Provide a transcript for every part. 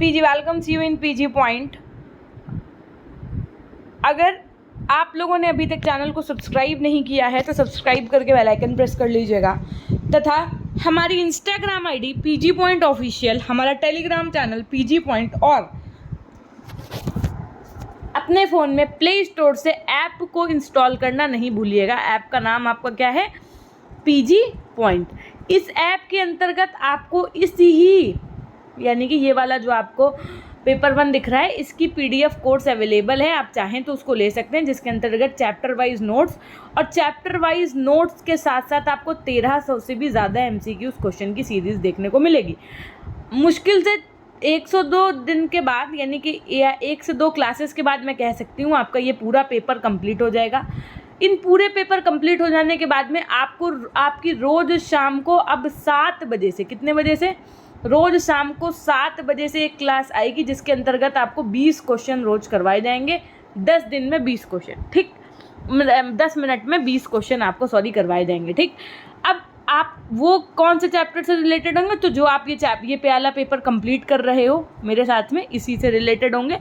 PG welcomes you in PG point. अगर आप लोगों ने अभी तक चैनल को सब्सक्राइब नहीं किया है तो सब्सक्राइब करके बेल आइकन प्रेस कर लीजिएगा तथा हमारी Instagram ID PG point official, हमारा टेलीग्राम चैनल पीजी पॉइंट और अपने फ़ोन में प्ले स्टोर से ऐप को इंस्टॉल करना नहीं भूलिएगा। ऐप का नाम आपका क्या है? PG point. इस ऐप के अंतर्गत आपको यानी कि ये वाला जो आपको पेपर 1 दिख रहा है, इसकी पीडीएफ कोर्स अवेलेबल है। आप चाहें तो उसको ले सकते हैं, जिसके अंतर्गत चैप्टर वाइज नोट्स और चैप्टर वाइज नोट्स के साथ साथ आपको 1300 से भी ज़्यादा एमसीक्यूज क्वेश्चन की सीरीज़ देखने को मिलेगी। मुश्किल से 102 दिन के बाद, यानी कि 1 से 2 क्लासेस के बाद मैं कह सकती हूँ आपका ये पूरा पेपर कंप्लीट हो जाएगा। इन पूरे पेपर कंप्लीट हो जाने के बाद में आपकी रोज़ शाम को अब 7 बजे से, कितने बजे से? रोज़ शाम को 7 बजे से एक क्लास आएगी, जिसके अंतर्गत आपको 20 क्वेश्चन रोज़ करवाए जाएंगे। 10 दिन में 20 क्वेश्चन, ठीक, 10 मिनट में 20 क्वेश्चन आपको करवाए जाएंगे, ठीक। अब आप वो कौन से चैप्टर से रिलेटेड होंगे? तो जो आप ये पहला पेपर कंप्लीट कर रहे हो मेरे साथ में, इसी से रिलेटेड होंगे।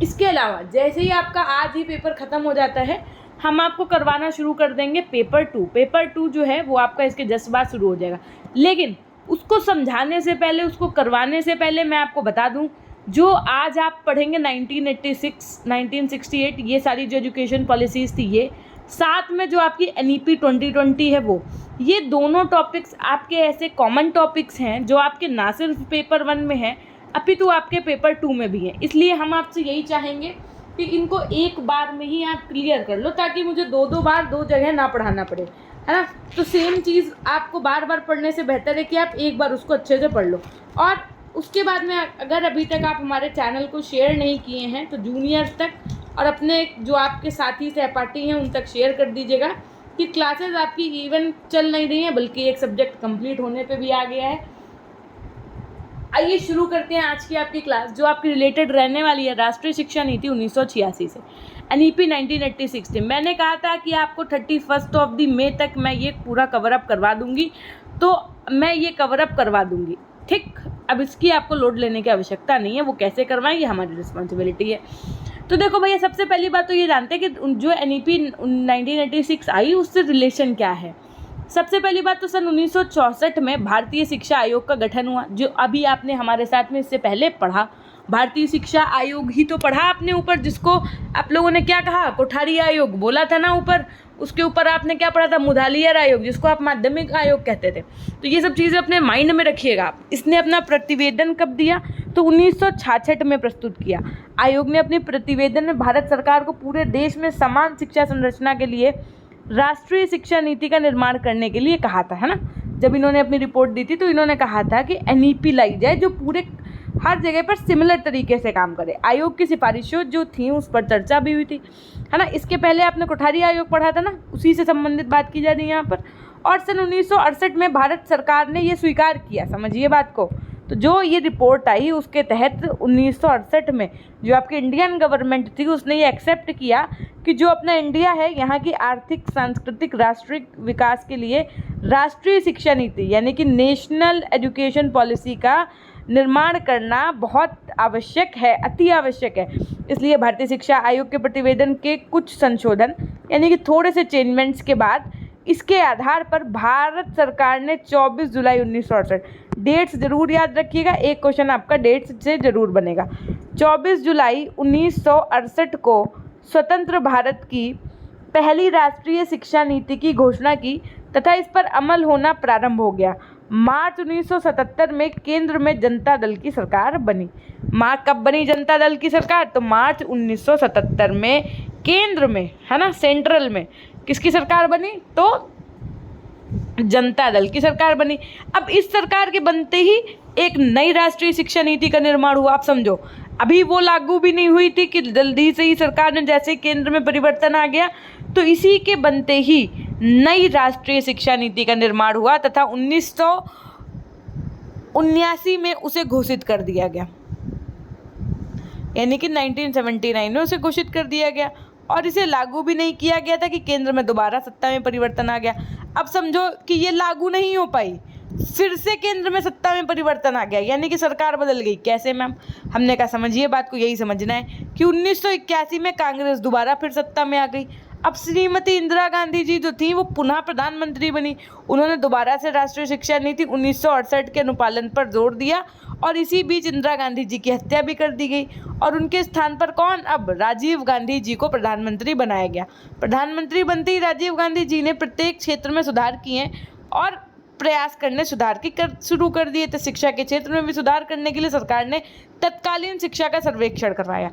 इसके अलावा जैसे ही आपका आज ही पेपर ख़त्म हो जाता है, हम आपको करवाना शुरू कर देंगे पेपर 2। पेपर 2 जो है वो आपका इसके जस्ट बाद शुरू हो जाएगा। लेकिन उसको समझाने से पहले, उसको करवाने से पहले मैं आपको बता दूं, जो आज आप पढ़ेंगे 1986, 1968, ये सारी जो एजुकेशन पॉलिसीज़ थी, ये साथ में जो आपकी NEP 2020 है वो, ये दोनों टॉपिक्स आपके ऐसे कॉमन टॉपिक्स हैं जो आपके ना सिर्फ पेपर 1 में हैं अपितु आपके पेपर 2 में भी हैं। इसलिए हम आपसे यही चाहेंगे कि इनको एक बार में ही आप क्लियर कर लो, ताकि मुझे 2 बार 2 जगह ना पढ़ाना पड़े, है ना। तो सेम चीज़ आपको बार बार पढ़ने से बेहतर है कि आप एक बार उसको अच्छे से पढ़ लो। और उसके बाद में अगर अभी तक आप हमारे चैनल को शेयर नहीं किए हैं तो जूनियर्स तक और अपने जो आपके साथी सहपाठी हैं उन तक शेयर कर दीजिएगा कि क्लासेस आपकी इवन चल नहीं रही हैं, बल्कि एक सब्जेक्ट कंप्लीट होने पे भी आ गया है। आइए शुरू करते हैं आज की आपकी क्लास, जो आपकी रिलेटेड रहने वाली है राष्ट्रीय शिक्षा नीति 1986 से, NEP 1986 से। मैंने कहा था कि आपको 31 मई तक मैं ये पूरा कवर अप करवा दूंगी, तो मैं ये कवर अप करवा दूंगी, ठीक। अब इसकी आपको लोड लेने की आवश्यकता नहीं है, वो कैसे करवाएं ये हमारी रिस्पॉन्सिबिलिटी है। तो देखो भैया, सबसे पहली बात तो ये जानते हैं कि जो NEP 1986 आई उससे रिलेशन क्या है। सबसे पहली बात तो सन 1964 में भारतीय शिक्षा आयोग का गठन हुआ, जो अभी आपने हमारे साथ में इससे पहले पढ़ा। भारतीय शिक्षा आयोग ही तो पढ़ा आपने ऊपर, जिसको आप लोगों ने क्या कहा? कोठारी आयोग बोला था ना ऊपर। उसके ऊपर आपने क्या पढ़ा था? मुदालियर आयोग, जिसको आप माध्यमिक आयोग कहते थे। तो ये सब चीज़ें अपने माइंड में रखिएगा आप। इसने अपना प्रतिवेदन कब दिया? तो 1966 में प्रस्तुत किया। आयोग ने अपने प्रतिवेदन में भारत सरकार को पूरे देश में समान शिक्षा संरचना के लिए राष्ट्रीय शिक्षा नीति का निर्माण करने के लिए कहा था, है ना। जब इन्होंने अपनी रिपोर्ट दी थी तो इन्होंने कहा था कि NEP लाई जाए जो पूरे हर जगह पर सिमिलर तरीके से काम करे। आयोग की सिफारिशों जो थी उस पर चर्चा भी हुई थी, है ना। इसके पहले आपने कोठारी आयोग पढ़ा था ना, उसी से संबंधित बात की जा रही है यहाँ पर। और सन 1968 में भारत सरकार ने ये स्वीकार किया, समझिए बात को। तो जो ये रिपोर्ट आई उसके तहत 1968 में जो आपकी इंडियन गवर्नमेंट थी उसने ये एक्सेप्ट किया कि जो अपना इंडिया है, यहाँ की आर्थिक, सांस्कृतिक, राष्ट्रीय विकास के लिए राष्ट्रीय शिक्षा नीति यानी कि नेशनल एजुकेशन पॉलिसी का निर्माण करना बहुत आवश्यक है, अति आवश्यक है। इसलिए भारतीय शिक्षा आयोग के प्रतिवेदन के कुछ संशोधन यानी कि थोड़े से चेंजमेंट्स के बाद इसके आधार पर भारत सरकार ने 24 जुलाई 1968, डेट्स जरूर याद रखिएगा, एक क्वेश्चन आपका डेट्स से जरूर बनेगा। 24 जुलाई 1968 को स्वतंत्र भारत की पहली राष्ट्रीय शिक्षा नीति की घोषणा की तथा इस पर अमल होना प्रारंभ हो गया। मार्च 1977 में केंद्र में जनता दल की सरकार बनी। कब बनी जनता दल की सरकार? तो मार्च 1977 में केंद्र में, है ना, सेंट्रल में किसकी सरकार बनी? तो जनता दल की सरकार बनी। अब इस सरकार के बनते ही एक नई राष्ट्रीय शिक्षा नीति का निर्माण हुआ। आप समझो, अभी वो लागू भी नहीं हुई थी कि जल्दी से ही सरकार ने, जैसे केंद्र में परिवर्तन आ गया तो इसी के बनते ही नई राष्ट्रीय शिक्षा नीति का निर्माण हुआ तथा 1979 में उसे घोषित कर दिया गया, यानी कि 1979 में उसे घोषित कर दिया गया। और इसे लागू भी नहीं किया गया था कि केंद्र में दोबारा सत्ता में परिवर्तन आ गया। अब समझो कि ये लागू नहीं हो पाई, फिर से केंद्र में सत्ता में परिवर्तन आ गया, यानी कि सरकार बदल गई। कैसे मैम? हमने कहा समझिए बात को, यही समझना है कि 1981 में कांग्रेस दोबारा फिर सत्ता में आ गई। अब श्रीमती इंदिरा गांधी जी जो थी वो पुनः प्रधानमंत्री बनी। उन्होंने दोबारा से राष्ट्रीय शिक्षा नीति 1968 के अनुपालन पर जोर दिया और इसी बीच इंदिरा गांधी जी की हत्या भी कर दी गई और उनके स्थान पर कौन? अब राजीव गांधी जी को प्रधानमंत्री बनाया गया। प्रधानमंत्री बनते ही राजीव गांधी जी ने प्रत्येक क्षेत्र में सुधार किए और प्रयास करने सुधार की शुरू कर दिए। तो शिक्षा के क्षेत्र में भी सुधार करने के लिए सरकार ने तत्कालीन शिक्षा का सर्वेक्षण करवाया।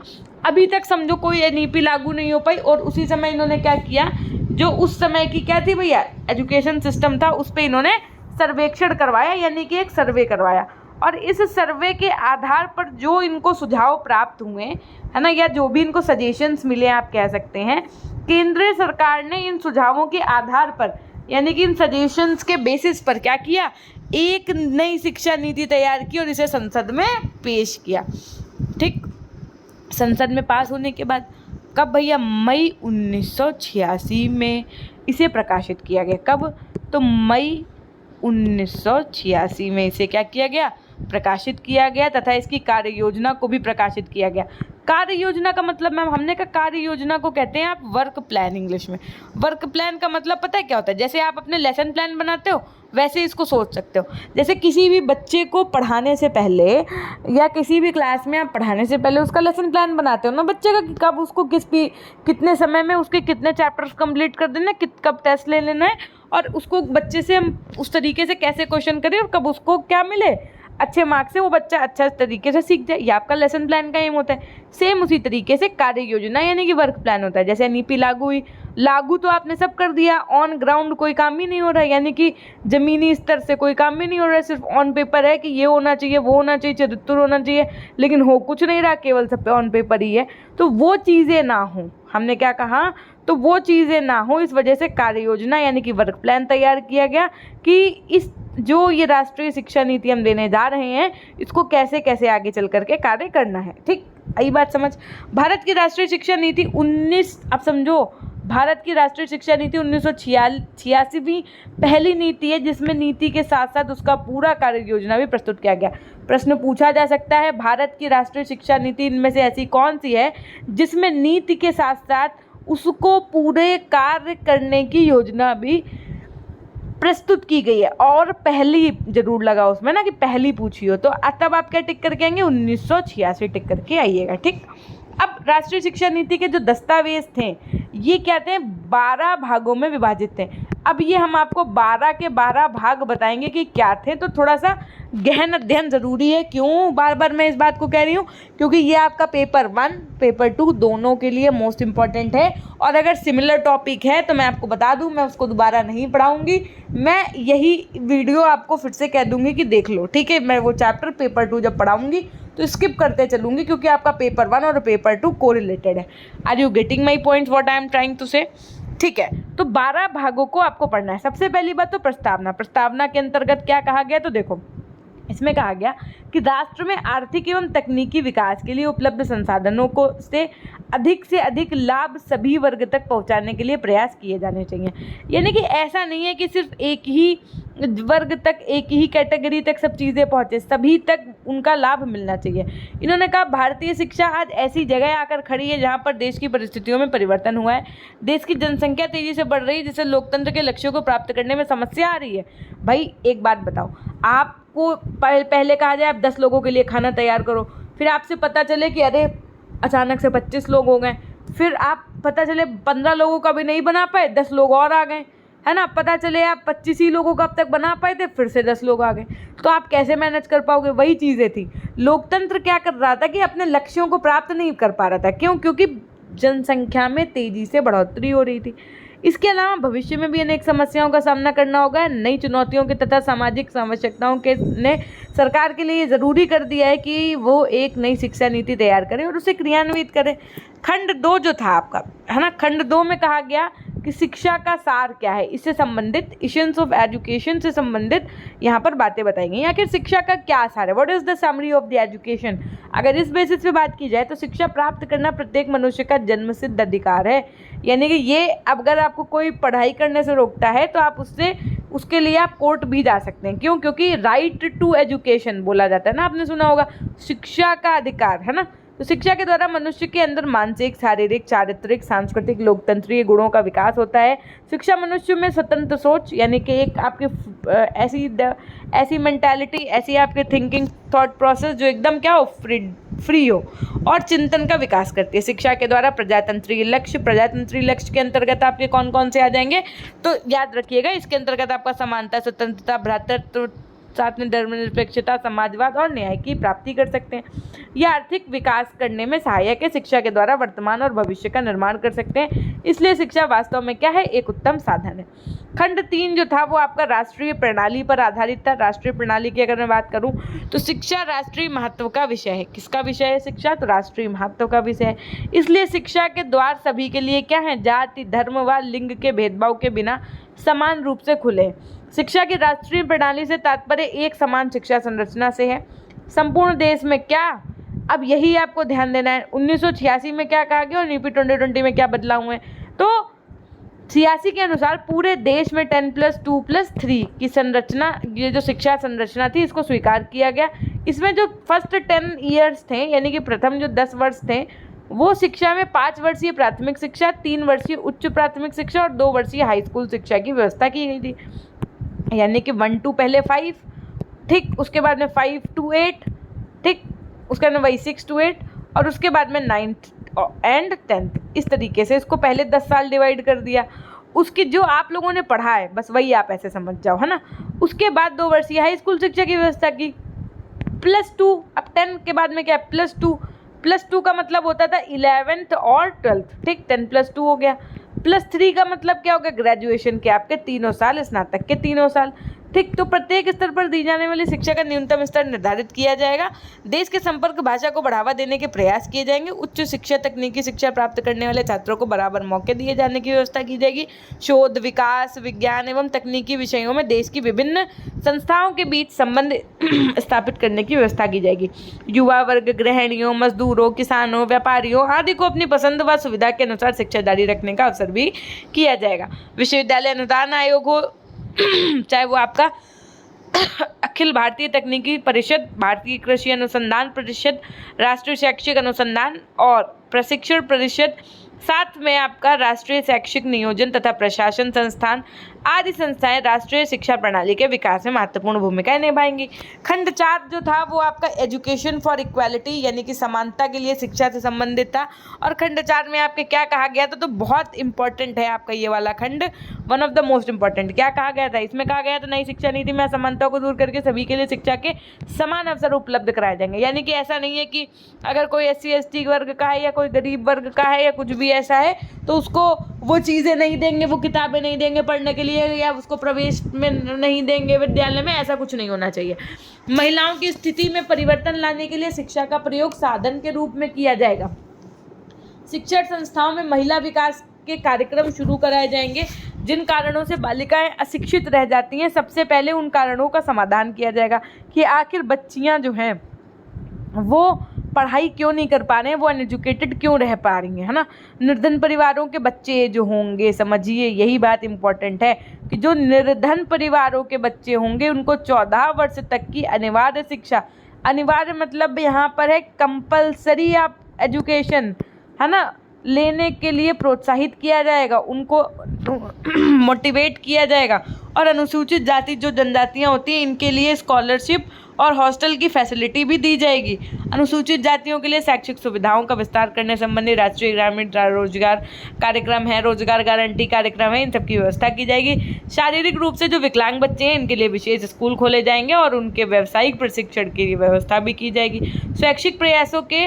अभी तक समझो कोई एनईपी लागू नहीं हो पाई और उसी समय इन्होंने क्या किया, जो उस समय की क्या थी भैया, एजुकेशन सिस्टम था, उस पर इन्होंने सर्वेक्षण करवाया, यानी कि एक सर्वे करवाया। और इस सर्वे के आधार पर जो इनको सुझाव प्राप्त हुए है ना, या जो भी इनको सजेशंस मिले आप कह सकते हैं, केंद्रीय सरकार ने इन सुझावों के आधार पर, यानी कि इन सजेशंस के बेसिस पर क्या किया, एक नई शिक्षा नीति तैयार की और इसे संसद में पेश किया। ठीक, संसद में पास होने के बाद कब भैया? मई 1986 में इसे प्रकाशित किया गया। कब? तो मई 1986 में इसे क्या किया गया? प्रकाशित किया गया तथा इसकी कार्य योजना को भी प्रकाशित किया गया। कार्य योजना का मतलब मैम, हमने कहा कार्य योजना को कहते हैं आप वर्क प्लान इंग्लिश में। वर्क प्लान का मतलब पता है क्या होता है? जैसे आप अपने लेसन प्लान बनाते हो वैसे इसको सोच सकते हो। जैसे किसी भी बच्चे को पढ़ाने से पहले या किसी भी क्लास में आप पढ़ाने से पहले उसका लेसन प्लान बनाते हो ना बच्चे का, कि कब उसको कितने समय में उसके कितने चैप्टर्स कंप्लीट कर देना, कब टेस्ट ले लेना है और उसको बच्चे से हम उस तरीके से कैसे क्वेश्चन करें और कब उसको क्या मिले, अच्छे मार्क्स से वो बच्चा अच्छा तरीके से सीख जाए। ये आपका लेसन प्लान का एम होता है। सेम उसी तरीके से कार्य योजना यानी कि वर्क प्लान होता है। जैसे एनईपी लागू हुई, लागू तो आपने सब कर दिया, ऑन ग्राउंड कोई काम ही नहीं हो रहा है, यानी कि ज़मीनी स्तर से कोई काम ही नहीं हो रहा है, सिर्फ ऑन पेपर है कि ये होना चाहिए, वो होना चाहिए, चरित्र होना चाहिए, लेकिन हो कुछ नहीं रहा, केवल सब पे ऑन पेपर ही है। तो वो चीज़ें ना हो, हमने क्या कहा, तो वो चीज़ें ना हो, इस वजह से कार्य योजना यानी कि वर्क प्लान तैयार किया गया कि इस जो ये राष्ट्रीय शिक्षा नीति हम देने जा रहे हैं इसको कैसे कैसे आगे चल करके कार्य करना है। ठीक, आई बात समझ। भारत की राष्ट्रीय शिक्षा नीति 19, अब समझो, भारत की राष्ट्रीय शिक्षा नीति 1986वीं पहली नीति है जिसमें नीति के साथ साथ उसका पूरा कार्य योजना भी प्रस्तुत किया गया। प्रश्न पूछा जा सकता है, भारत की राष्ट्रीय शिक्षा नीति इनमें से ऐसी कौन सी है जिसमें नीति के साथ साथ उसको पूरे कार्य करने की योजना भी प्रस्तुत की गई है। और पहली जरूर लगा उसमें ना कि पहली पूछी हो, तो तब आप क्या टिक करके आएंगे, 1986 टिक करके आइएगा। ठीक, अब राष्ट्रीय शिक्षा नीति के जो दस्तावेज थे ये क्या थे, 12 भागों में विभाजित थे। अब ये हम आपको 12 के 12 भाग बताएंगे कि क्या थे, तो थोड़ा सा गहन अध्ययन ज़रूरी है। क्यों बार बार मैं इस बात को कह रही हूँ, क्योंकि ये आपका पेपर 1 पेपर 2 दोनों के लिए मोस्ट इम्पॉर्टेंट है। और अगर सिमिलर टॉपिक है तो मैं आपको बता दूँ, मैं उसको दोबारा नहीं पढ़ाऊँगी, मैं यही वीडियो आपको फिर से कह दूँगी कि देख लो। ठीक है, मैं वो चैप्टर पेपर 2 जब पढ़ाऊँगी तो स्किप करते चलूँगी, क्योंकि आपका पेपर 1 और पेपर 2 कोरिलेटेड है। Are you getting my point what I am trying to say? ठीक है, तो 12 भागों को आपको पढ़ना है। सबसे पहली बात तो प्रस्तावना। प्रस्तावना के अंतर्गत क्या कहा गया, तो देखो इसमें कहा गया कि राष्ट्र में आर्थिक एवं तकनीकी विकास के लिए उपलब्ध संसाधनों को से अधिक लाभ सभी वर्ग तक पहुंचाने के लिए प्रयास किए जाने चाहिए। यानी कि ऐसा नहीं है कि सिर्फ एक ही वर्ग तक, एक ही कैटेगरी तक सब चीज़ें पहुंचे, सभी तक उनका लाभ मिलना चाहिए। इन्होंने कहा भारतीय शिक्षा आज ऐसी जगह आकर खड़ी है जहां पर देश की परिस्थितियों में परिवर्तन हुआ है। देश की जनसंख्या तेजी से बढ़ रही है, जिससे लोकतंत्र के लक्ष्यों को प्राप्त करने में समस्या आ रही है। भाई एक बात बताओ, आपको पहले कहा जाए आप 10 लोगों के लिए खाना तैयार करो, फिर आपसे पता चले कि अरे अचानक से 25 लोग हो गए, फिर आप पता चले 15 लोगों का भी नहीं बना पाए, 10 लोग और आ गए, है ना, पता चले आप 25 ही लोगों का अब तक बना पाए थे, फिर से 10 लोग आ गए, तो आप कैसे मैनेज कर पाओगे? वही चीज़ें थी। लोकतंत्र क्या कर रहा था कि अपने लक्ष्यों को प्राप्त नहीं कर पा रहा था। क्यों? क्योंकि जनसंख्या में तेज़ी से बढ़ोतरी हो रही थी। इसके अलावा भविष्य में भी अनेक समस्याओं का सामना करना होगा। नई चुनौतियों के तथा सामाजिक आवश्यकताओं के ने सरकार के लिए ज़रूरी कर दिया है कि वो एक नई शिक्षा नीति तैयार करे और उसे क्रियान्वित करे। खंड 2 जो था आपका, है ना, खंड 2 में कहा गया कि शिक्षा का सार क्या है, इससे संबंधित इशेंस ऑफ एजुकेशन से संबंधित यहाँ पर बातें बताई गई। आखिर शिक्षा का क्या सार है, what is the summary of the education. अगर इस बेसिस पे बात की जाए तो शिक्षा प्राप्त करना प्रत्येक मनुष्य का जन्मसिद्ध अधिकार है। यानी कि ये अगर आपको कोई पढ़ाई करने से रोकता है तो आप उससे उसके लिए आप कोर्ट भी जा सकते हैं। क्यों? क्योंकि राइट टू एजुकेशन बोला जाता है ना, आपने सुना होगा, शिक्षा का अधिकार, है ना। तो शिक्षा के द्वारा मनुष्य के अंदर मानसिक, शारीरिक, चारित्रिक, सांस्कृतिक, लोकतंत्रीय गुणों का विकास होता है। शिक्षा मनुष्य में स्वतंत्र सोच, यानी कि एक आपकी ऐसी मेंटालिटी, ऐसी आपके थिंकिंग थॉट प्रोसेस जो एकदम क्या हो, फ्री हो, और चिंतन का विकास करती है। शिक्षा के द्वारा प्रजातंत्रीय लक्ष्य के अंतर्गत आपके कौन कौन से आ जाएंगे, तो याद रखिएगा, इसके अंतर्गत आपका समानता, स्वतंत्रता, भ्रातृत्व, साथ में धर्मनिरपेक्षता, समाजवाद और न्याय की प्राप्ति कर सकते हैं। यह आर्थिक विकास करने में सहायक है। शिक्षा के द्वारा वर्तमान और भविष्य का निर्माण कर सकते हैं। इसलिए शिक्षा वास्तव में क्या है, एक उत्तम साधन है। खंड 3 जो था वो आपका राष्ट्रीय प्रणाली पर आधारित था। राष्ट्रीय प्रणाली की अगर मैं बात करूं तो शिक्षा राष्ट्रीय महत्व का विषय है। किसका विषय है शिक्षा? तो राष्ट्रीय महत्व का विषय है। इसलिए शिक्षा के द्वार सभी के लिए क्या है, जाति, धर्म व लिंग के भेदभाव के बिना समान रूप से खुले। शिक्षा की राष्ट्रीय प्रणाली से तात्पर्य एक समान शिक्षा संरचना से है संपूर्ण देश में। क्या, अब यही आपको ध्यान देना है, 1986 में क्या कहा गया और नीति 2020 में क्या बदलाव हुए। तो 86 के अनुसार पूरे देश में 10+2+3 की संरचना, ये जो शिक्षा संरचना थी, इसको स्वीकार किया गया। इसमें जो फर्स्ट 10 ईयर्स थे, यानी कि प्रथम जो 10 वर्ष थे, वो शिक्षा में 5 वर्षीय प्राथमिक शिक्षा, 3 वर्षीय उच्च प्राथमिक शिक्षा और 2 वर्षीय हाई स्कूल शिक्षा की व्यवस्था की गई थी। यानी कि 1 to पहले 5, ठीक, उसके बाद में 5 to 8, ठीक, उसके बाद में वही 6 to 8 और उसके बाद में 9th एंड 10th। इस तरीके से इसको पहले 10 साल डिवाइड कर दिया। उसकी जो आप लोगों ने पढ़ा है बस वही आप ऐसे समझ जाओ, है ना। उसके बाद 2 वर्षीय हाई स्कूल शिक्षा की व्यवस्था की, +2। अब 10 के बाद में क्या, +2 का मतलब होता था 11th और 12th, ठीक, 10+2 हो गया। +3 का मतलब क्या हो गया, ग्रेजुएशन के आपके 3 साल, स्नातक के 3 साल, ठीक। तो प्रत्येक स्तर पर दी जाने वाली शिक्षा का न्यूनतम स्तर निर्धारित किया जाएगा। देश के संपर्क भाषा को बढ़ावा देने के प्रयास किए जाएंगे। उच्च शिक्षा, तकनीकी शिक्षा प्राप्त करने वाले छात्रों को बराबर मौके दिए जाने की व्यवस्था की जाएगी। शोध, विकास, विज्ञान एवं तकनीकी विषयों में देश की विभिन्न संस्थाओं के बीच संबंध स्थापित करने की व्यवस्था की जाएगी। युवा वर्ग, गृहिणियों, मजदूरों, किसानों, व्यापारियों आदि को अपनी पसंद व सुविधा के अनुसार शिक्षा जारी रखने का अवसर भी किया जाएगा। विश्वविद्यालय अनुदान आयोग हो, चाहे वो आपका अखिल भारतीय तकनीकी परिषद, भारतीय कृषि अनुसंधान परिषद, राष्ट्रीय शैक्षिक अनुसंधान और प्रशिक्षण परिषद, साथ में आपका राष्ट्रीय शैक्षिक नियोजन तथा प्रशासन संस्थान आदि संस्थाएं राष्ट्रीय शिक्षा प्रणाली के विकास में महत्वपूर्ण भूमिका निभाएंगी। खंड 4 जो था वो आपका एजुकेशन फॉर इक्वालिटी, यानी कि समानता के लिए शिक्षा से संबंधित था। और खंड 4 में आपके क्या कहा गया था, तो बहुत इंपॉर्टेंट है आपका ये वाला खंड, one of the most important. क्या कहा गया था इसमें? कहा गया था नई शिक्षा नीति में असमानता को दूर करके सभी के लिए शिक्षा के समान अवसर उपलब्ध कराए जाएंगे। यानी कि ऐसा नहीं है कि अगर कोई SC ST वर्ग का है या कोई गरीब वर्ग का है या कुछ भी ऐसा है तो उसको वो चीज़ें नहीं देंगे, वो किताबें नहीं देंगे पढ़ने के लिए, या उसको प्रवेश में नहीं देंगे विद्यालय में, ऐसा कुछ नहीं होना चाहिए। महिलाओं की स्थिति में परिवर्तन लाने के लिए शिक्षा का प्रयोग साधन के रूप में किया जाएगा। शिक्षण संस्थाओं में महिला विकास के कार्यक्रम शुरू कराए जाएंगे। जिन कारणों से बालिकाएं अशिक्षित रह जाती हैं, सबसे पहले उन कारणों का समाधान किया जाएगा कि आखिर बच्चियां जो हैं वो पढ़ाई क्यों नहीं कर पा रहे हैं, वो अनएजुकेटेड क्यों रह पा रही हैं, है ना। निर्धन परिवारों के बच्चे जो होंगे, समझिए यही बात इम्पोर्टेंट है कि जो निर्धन परिवारों के बच्चे होंगे उनको 14 वर्ष तक की अनिवार्य शिक्षा, अनिवार्य मतलब यहाँ पर है कंपलसरी आप एजुकेशन, है ना, लेने के लिए प्रोत्साहित किया जाएगा, उनको मोटिवेट किया जाएगा। और अनुसूचित जाति जो जनजातियाँ होती हैं इनके लिए स्कॉलरशिप और हॉस्टल की फैसिलिटी भी दी जाएगी। अनुसूचित जातियों के लिए शैक्षिक सुविधाओं का विस्तार करने संबंधी राष्ट्रीय ग्रामीण रोजगार कार्यक्रम है, रोजगार गारंटी कार्यक्रम है, इन सब की व्यवस्था की जाएगी। शारीरिक रूप से जो विकलांग बच्चे हैं इनके लिए विशेष स्कूल खोले जाएंगे और उनके व्यावसायिक प्रशिक्षण की व्यवस्था भी की जाएगी। शैक्षिक प्रयासों के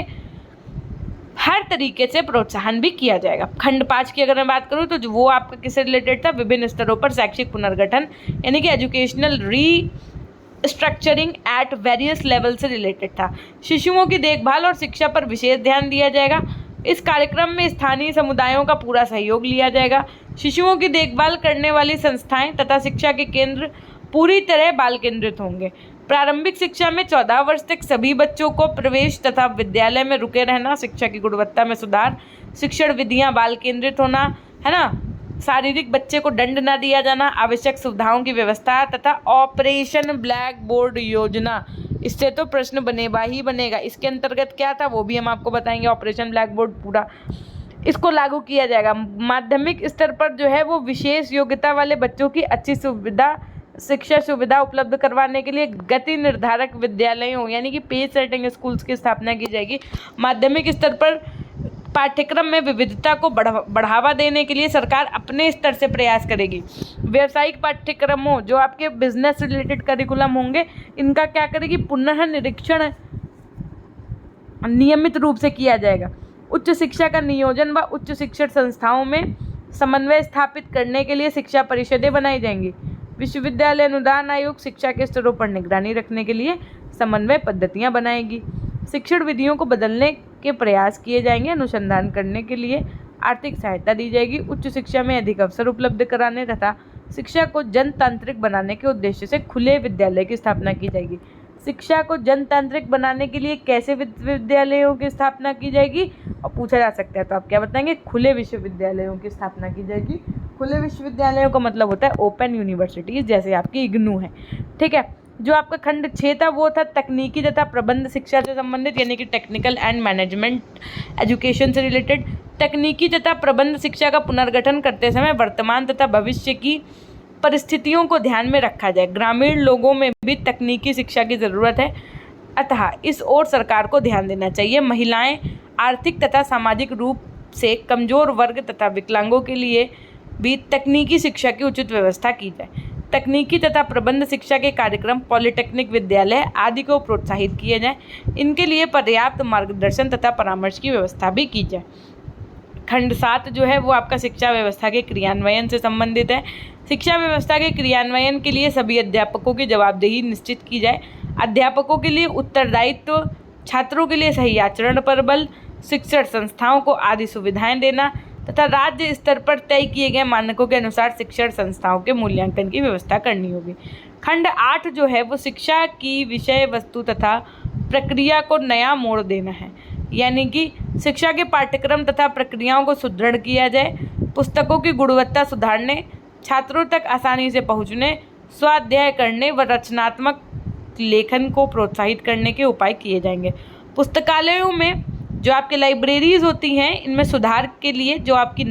हर तरीके से प्रोत्साहन भी किया जाएगा। खंड 5 की अगर मैं बात करूँ तो वो आपका किससे रिलेटेड था, विभिन्न स्तरों पर शैक्षिक पुनर्गठन, यानी कि educational restructuring at various level से रिलेटेड था। शिशुओं की देखभाल और शिक्षा पर विशेष ध्यान दिया जाएगा। इस कार्यक्रम में स्थानीय समुदायों का पूरा सहयोग लिया जाएगा। शिशुओं की देखभाल करने वाली संस्थाएं तथा शिक्षा के केंद्र पूरी तरह बाल केंद्रित होंगे। प्रारंभिक शिक्षा में 14 वर्ष तक सभी बच्चों को प्रवेश तथा विद्यालय में रुके रहना, शिक्षा की गुणवत्ता में सुधार, शिक्षण विधियां बाल केंद्रित होना, है ना, शारीरिक बच्चे को दंड न दिया जाना, आवश्यक सुविधाओं की व्यवस्था तथा ऑपरेशन ब्लैक बोर्ड योजना। इससे तो प्रश्न बनेगा ही बनेगा। इसके अंतर्गत क्या था वो भी हम आपको बताएंगे। ऑपरेशन ब्लैक बोर्ड पूरा इसको लागू किया जाएगा। माध्यमिक स्तर पर जो है वो विशेष योग्यता वाले बच्चों की अच्छी शिक्षा सुविधा उपलब्ध करवाने के लिए गति निर्धारक विद्यालयों यानी कि पेज सेटिंग स्कूल्स की स्थापना की जाएगी। माध्यमिक स्तर पर पाठ्यक्रम में विविधता को बढ़ावा देने के लिए सरकार अपने स्तर से प्रयास करेगी। व्यावसायिक पाठ्यक्रमों जो आपके बिजनेस रिलेटेड करिकुलम होंगे इनका क्या करेगी, पुनः निरीक्षण नियमित रूप से किया जाएगा। उच्च शिक्षा का नियोजन व उच्च शिक्षण संस्थाओं में समन्वय स्थापित करने के लिए शिक्षा परिषदें बनाई जाएंगी। विश्वविद्यालय अनुदान आयोग शिक्षा के स्तरों पर निगरानी रखने के लिए समन्वय पद्धतियां बनाएगी। शिक्षण विधियों को बदलने के प्रयास किए जाएंगे। अनुसंधान करने के लिए आर्थिक सहायता दी जाएगी। उच्च शिक्षा में अधिक अवसर उपलब्ध कराने तथा शिक्षा को जनतांत्रिक बनाने के उद्देश्य से खुले विद्यालय की स्थापना की जाएगी। शिक्षा को जनतांत्रिक बनाने के लिए कैसे विश्वविद्यालयों की स्थापना की जाएगी और पूछा जा सकता है तो आप क्या बताएंगे, खुले विश्वविद्यालयों की स्थापना की जाएगी। खुले विश्वविद्यालयों का मतलब होता है ओपन यूनिवर्सिटीज, जैसे आपकी इग्नू है। ठीक है, जो आपका खंड 6 था वो था तकनीकी तथा प्रबंध शिक्षा से संबंधित यानी कि टेक्निकल एंड मैनेजमेंट एजुकेशन से रिलेटेड। तकनीकी तथा प्रबंध शिक्षा का पुनर्गठन करते समय वर्तमान तथा भविष्य की परिस्थितियों को ध्यान में रखा जाए। ग्रामीण लोगों में भी तकनीकी शिक्षा की ज़रूरत है, अतः इस ओर सरकार को ध्यान देना चाहिए। महिलाएं, आर्थिक तथा सामाजिक रूप से कमज़ोर वर्ग तथा विकलांगों के लिए भी तकनीकी शिक्षा की उचित व्यवस्था की जाए। तकनीकी तथा प्रबंध शिक्षा के कार्यक्रम, पॉलिटेक्निक विद्यालय आदि को प्रोत्साहित किए जाए। इनके लिए पर्याप्त मार्गदर्शन तथा परामर्श की व्यवस्था भी की जाए। खंड 7 जो है वो आपका शिक्षा व्यवस्था के क्रियान्वयन से संबंधित है। शिक्षा व्यवस्था के क्रियान्वयन के लिए सभी अध्यापकों की जवाबदेही निश्चित की जाए। अध्यापकों के लिए उत्तरदायित्व, छात्रों के लिए सही आचरण पर बल, शिक्षण संस्थाओं को आदि सुविधाएं देना तथा राज्य स्तर पर तय किए गए मानकों के अनुसार शिक्षण संस्थाओं के मूल्यांकन की व्यवस्था करनी होगी। खंड 8 जो है वो शिक्षा की विषय वस्तु तथा प्रक्रिया को नया मोड़ देना है, यानी कि शिक्षा के पाठ्यक्रम तथा प्रक्रियाओं को सुदृढ़ किया जाए। पुस्तकों की गुणवत्ता सुधारने, छात्रों तक आसानी से पहुंचने, स्वाध्याय करने व रचनात्मक लेखन को प्रोत्साहित करने के उपाय किए जाएंगे। पुस्तकालयों में जो आपकी लाइब्रेरीज होती हैं इनमें सुधार के लिए जो आपकी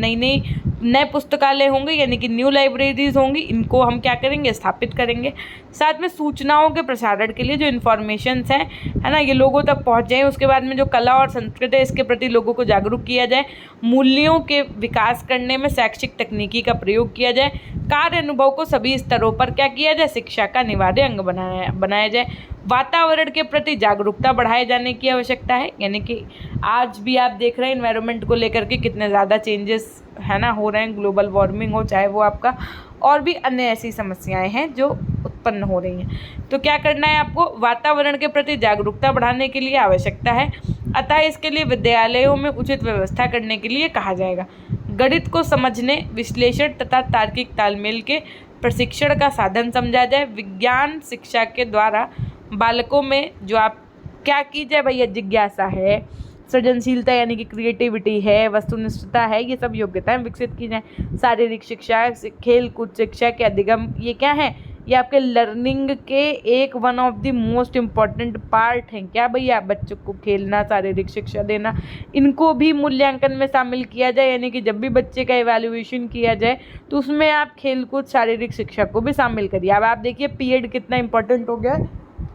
नए पुस्तकालय होंगे यानी कि न्यू लाइब्रेरीज होंगी, इनको हम क्या करेंगे, स्थापित करेंगे। साथ में सूचनाओं के प्रसारण के लिए जो इन्फॉर्मेशंस हैं है ना, ये लोगों तक पहुंच जाए। उसके बाद में जो कला और संस्कृति है इसके प्रति लोगों को जागरूक किया जाए। मूल्यों के विकास करने में शैक्षिक तकनीकी का प्रयोग किया जाए। कार्य अनुभव को सभी स्तरों पर क्या किया जाए, शिक्षा का अनिवार्य अंग बनाया जाए। वातावरण के प्रति जागरूकता बढ़ाए जाने की आवश्यकता है, यानी कि आज भी आप देख रहे हैं एनवायरनमेंट को लेकर के कितने ज़्यादा चेंजेस है ना हो रहे हैं, ग्लोबल वार्मिंग हो चाहे वो आपका और भी अन्य ऐसी समस्याएं हैं जो उत्पन्न हो रही हैं। तो क्या करना है आपको, वातावरण के प्रति जागरूकता बढ़ाने के लिए आवश्यकता है, अतः इसके लिए विद्यालयों में उचित व्यवस्था करने के लिए कहा जाएगा। गणित को समझने, विश्लेषण तथा तार्किक तालमेल के प्रशिक्षण का साधन समझा जाए। विज्ञान शिक्षा के द्वारा बालकों में जो आप क्या की जाए भैया, जिज्ञासा है, सृजनशीलता यानी कि क्रिएटिविटी है, वस्तुनिष्ठता है, ये सब योग्यताएं विकसित की जाएँ। शारीरिक शिक्षा, खेल कूद शिक्षा के अधिगम, ये क्या है, ये आपके लर्निंग के एक one of the most important part हैं। क्या भैया, बच्चों को खेलना, शारीरिक शिक्षा देना, इनको भी मूल्यांकन में शामिल किया जाए। यानी कि जब भी बच्चे का इवैल्यूएशन किया जाए तो उसमें आप खेलकूद शारीरिक शिक्षा को भी शामिल करिए। अब आप देखिए पीएड कितना इंपॉर्टेंट हो गया है।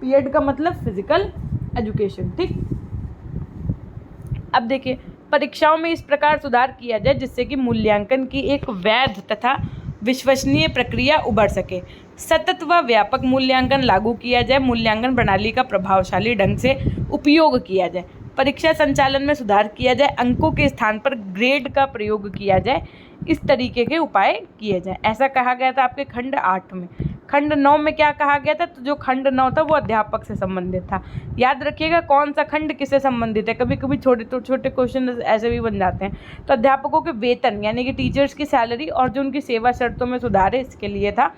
पीएड का मतलब फिजिकल एजुकेशन। ठीक, अब देखिए परीक्षाओं में इस प्रकार सुधार किया जाए जिससे कि मूल्यांकन की एक वैध तथा विश्वसनीय प्रक्रिया उभर सके। सतत व व्यापक मूल्यांकन लागू किया जाए। मूल्यांकन प्रणाली का प्रभावशाली ढंग से उपयोग किया जाए। परीक्षा संचालन में सुधार किया जाए। अंकों के स्थान पर ग्रेड का प्रयोग किया जाए। इस तरीके के उपाय किए जाए, ऐसा कहा गया था आपके खंड 8 में। खंड 9 में क्या कहा गया था, तो जो खंड 9 था वो अध्यापक से संबंधित था। याद रखिएगा कौन सा खंड किससे संबंधित है, कभी कभी छोटे क्वेश्चन ऐसे भी बन जाते हैं। तो अध्यापकों के वेतन यानी कि टीचर्स की सैलरी और जो उनकी सेवा शर्तों में सुधार है इसके लिए था।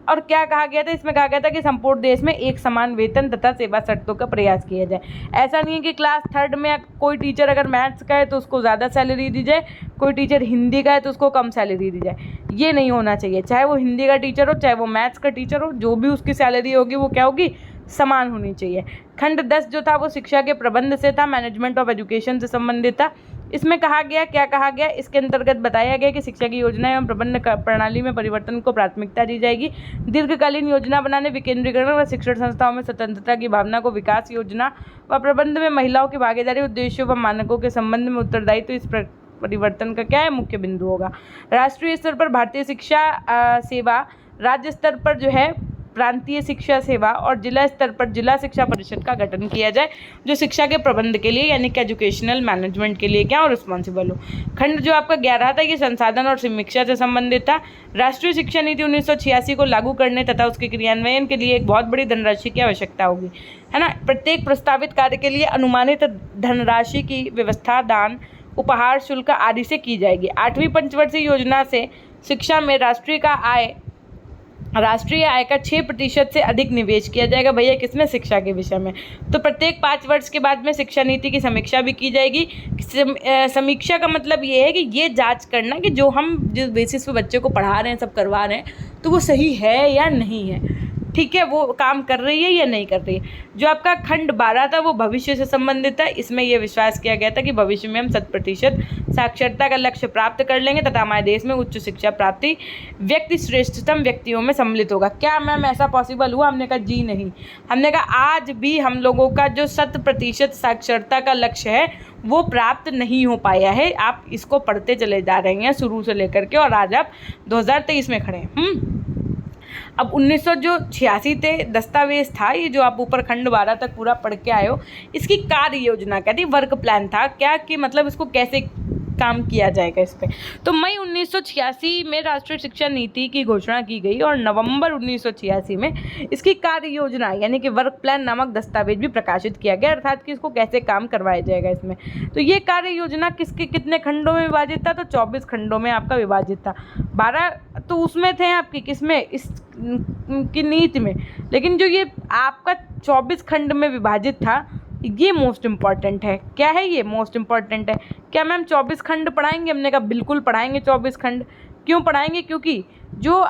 और क्या कहा गया था, इसमें कहा गया था कि संपूर्ण देश में एक समान वेतन तथा सेवा शर्तों का प्रयास किया जाए। ऐसा नहीं है कि क्लास 3rd में कोई टीचर अगर मैथ्स का है तो उसको ज़्यादा सैलरी दी जाए, कोई टीचर हिंदी का है तो उसको कम सैलरी दी जाए। ये नहीं होना चाहिए। चाहे वो हिंदी का टीचर हो, चाहे वो मैथ्स का टीचर हो, जो भी उसकी सैलरी होगी वो क्या होगी, समान होनी चाहिए। खंड 10 जो था वो शिक्षा के प्रबंध से था, मैनेजमेंट ऑफ एजुकेशन से संबंधित था। इसमें कहा गया, क्या कहा गया, इसके अंतर्गत बताया गया कि शिक्षा की योजना एवं प्रबंध प्रणाली में परिवर्तन को प्राथमिकता दी जाएगी। दीर्घकालीन योजना बनाने, विकेंद्रीकरण व शिक्षण संस्थाओं में स्वतंत्रता की भावना को, विकास योजना व प्रबंध में महिलाओं की भागीदारी, उद्देश्यों व मानकों के संबंध में उत्तरदायित्व इस परिवर्तन का क्या है, मुख्य बिंदु होगा। राष्ट्रीय स्तर पर भारतीय शिक्षा सेवा, राज्य स्तर पर जो है प्रांतीय शिक्षा सेवा और जिला स्तर पर जिला शिक्षा परिषद का गठन किया जाए, जो शिक्षा के प्रबंध के लिए यानी कि एजुकेशनल मैनेजमेंट के लिए क्या और रिस्पॉन्सिबल हो। खंड जो आपका 11 था ये संसाधन और समीक्षा से संबंधित था। राष्ट्रीय शिक्षा नीति 1986 को लागू करने तथा उसके क्रियान्वयन के लिए एक बहुत बड़ी धनराशि की आवश्यकता होगी, है ना। प्रत्येक प्रस्तावित कार्य के लिए अनुमानित धनराशि की व्यवस्था दान, उपहार, शुल्क आदि से की जाएगी। 8वीं पंचवर्षीय योजना से शिक्षा में राष्ट्रीय आय का 6% से अधिक निवेश किया जाएगा। भैया किसमें, शिक्षा के विषय में। तो प्रत्येक 5 वर्ष के बाद में शिक्षा नीति की समीक्षा भी की जाएगी। समीक्षा का मतलब ये है कि ये जांच करना कि जो हम जिस बेसिस पे बच्चे को पढ़ा रहे हैं, सब करवा रहे हैं, तो वो सही है या नहीं है, ठीक है, वो काम कर रही है या नहीं कर रही है। जो आपका खंड 12 था वो भविष्य से संबंधित था। इसमें यह विश्वास किया गया था कि भविष्य में हम 100% साक्षरता का लक्ष्य प्राप्त कर लेंगे तथा हमारे देश में उच्च शिक्षा प्राप्ति व्यक्ति श्रेष्ठतम व्यक्तियों में सम्मिलित होगा। क्या मैम ऐसा पॉसिबल हुआ? हमने कहा जी नहीं। हमने कहा आज भी हम लोगों का जो 100% साक्षरता का लक्ष्य है वो प्राप्त नहीं हो पाया है। आप इसको पढ़ते चले जा रहे हैं शुरू से लेकर के, और आज आप 2023 में खड़े हैं। अब 1986 थे दस्तावेज था ये जो आप ऊपर खंड 12 तक पूरा पढ़ के आए हो। इसकी कार्य योजना क्या थी, वर्क प्लान था क्या, कि मतलब इसको कैसे काम किया जाएगा इस पे। तो मई 1986 में राष्ट्रीय शिक्षा नीति की घोषणा की गई और नवंबर 1986 में इसकी कार्य योजना यानी कि वर्क प्लान नामक दस्तावेज भी प्रकाशित किया गया, अर्थात कि इसको कैसे काम करवाया जाएगा इसमें। तो ये कार्य योजना किसके कितने खंडों में विभाजित था, तो 24 खंडों में आपका विभाजित था। 12 तो उसमें थे आपकी किसमें, इस की नीति में, लेकिन जो ये आपका 24 खंड में विभाजित था ये मोस्ट इम्पॉर्टेंट है। क्या है ये? मोस्ट इम्पॉर्टेंट है। क्या मैम 24 खंड पढ़ाएंगे? हमने कहा बिल्कुल पढ़ाएंगे 24 खंड। क्यों पढ़ाएंगे? क्योंकि जो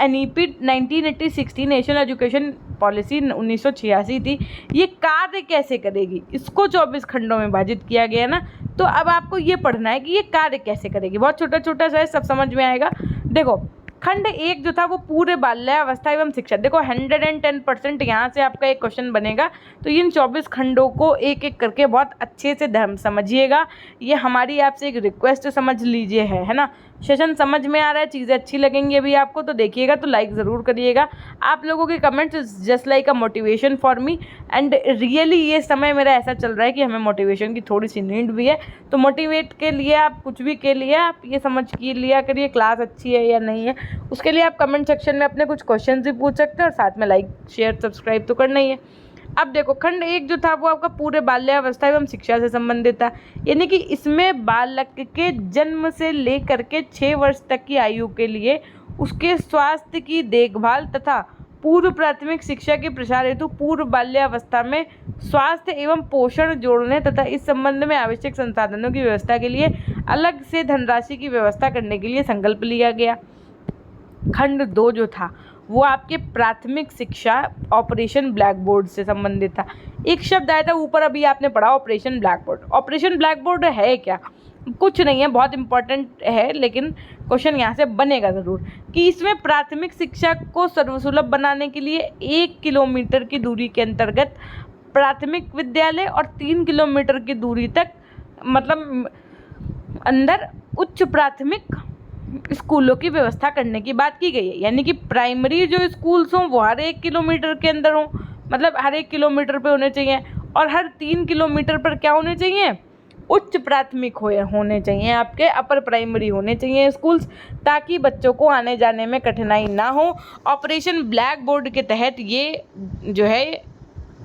NEP 1986 नेशनल एजुकेशन पॉलिसी 1986 थी, ये कार्य कैसे करेगी इसको 24 खंडों में विभाजित किया गया ना। तो अब आपको ये पढ़ना है कि ये कार्य कैसे करेगी। बहुत छोटा छोटा सा है, सब समझ में आएगा। देखो खंड 1 जो था वो पूरे बाल्यावस्था एवं शिक्षा। देखो 110% यहाँ से आपका एक क्वेश्चन बनेगा, तो इन 24 खंडों को एक एक करके बहुत अच्छे से समझिएगा। ये हमारी आपसे एक रिक्वेस्ट समझ लीजिए है ना। सेशन समझ में आ रहा है, चीज़ें अच्छी लगेंगी अभी आपको तो देखिएगा, तो लाइक ज़रूर करिएगा। आप लोगों के comments is just like a motivation for me, and really ये समय मेरा ऐसा चल रहा है कि हमें मोटिवेशन की थोड़ी सी नीड भी है। तो मोटिवेट के लिए आप कुछ भी के लिए आप ये समझ के लिया करिए क्लास अच्छी है या नहीं है। उसके लिए आप कमेंट सेक्शन में अपने कुछ क्वेश्चन भी पूछ सकते हैं, और साथ में लाइक शेयर सब्सक्राइब तो करना ही है। अब देखो खंड 1 जो था वो आपका पूरे बाल्यावस्था एवं शिक्षा से संबंधित था, यानी कि इसमें बालक के जन्म से लेकर के 6 वर्ष तक की आयु के लिए उसके स्वास्थ्य की देखभाल तथा पूर्व प्राथमिक शिक्षा के प्रसार हेतु पूर्व बाल्यावस्था में स्वास्थ्य एवं पोषण जोड़ने तथा इस संबंध में आवश्यक संसाधनों की व्यवस्था के लिए अलग से धनराशि की व्यवस्था करने के लिए संकल्प लिया गया। खंड 2 जो था वो आपके प्राथमिक शिक्षा ऑपरेशन ब्लैक बोर्ड से संबंधित था। एक शब्द आया था ऊपर, अभी आपने पढ़ा operation black board. Operation black board है क्या? कुछ नहीं है, बहुत इंपॉर्टेंट है, लेकिन क्वेश्चन यहाँ से बनेगा ज़रूर कि इसमें प्राथमिक शिक्षा को सर्वसुलभ बनाने के लिए 1 किलोमीटर की दूरी के अंतर्गत प्राथमिक विद्यालय और 3 किलोमीटर की दूरी तक मतलब अंदर उच्च प्राथमिक स्कूलों की व्यवस्था करने की बात की गई है। यानी कि प्राइमरी जो स्कूल्स हों वो हर 1 किलोमीटर के अंदर हों, मतलब हर 1 किलोमीटर पे होने चाहिए, और हर 3 किलोमीटर पर क्या होने चाहिए? उच्च प्राथमिक होने चाहिए, आपके अपर प्राइमरी होने चाहिए स्कूल्स, ताकि बच्चों को आने जाने में कठिनाई ना हो। ऑपरेशन ब्लैक बोर्ड के तहत ये जो है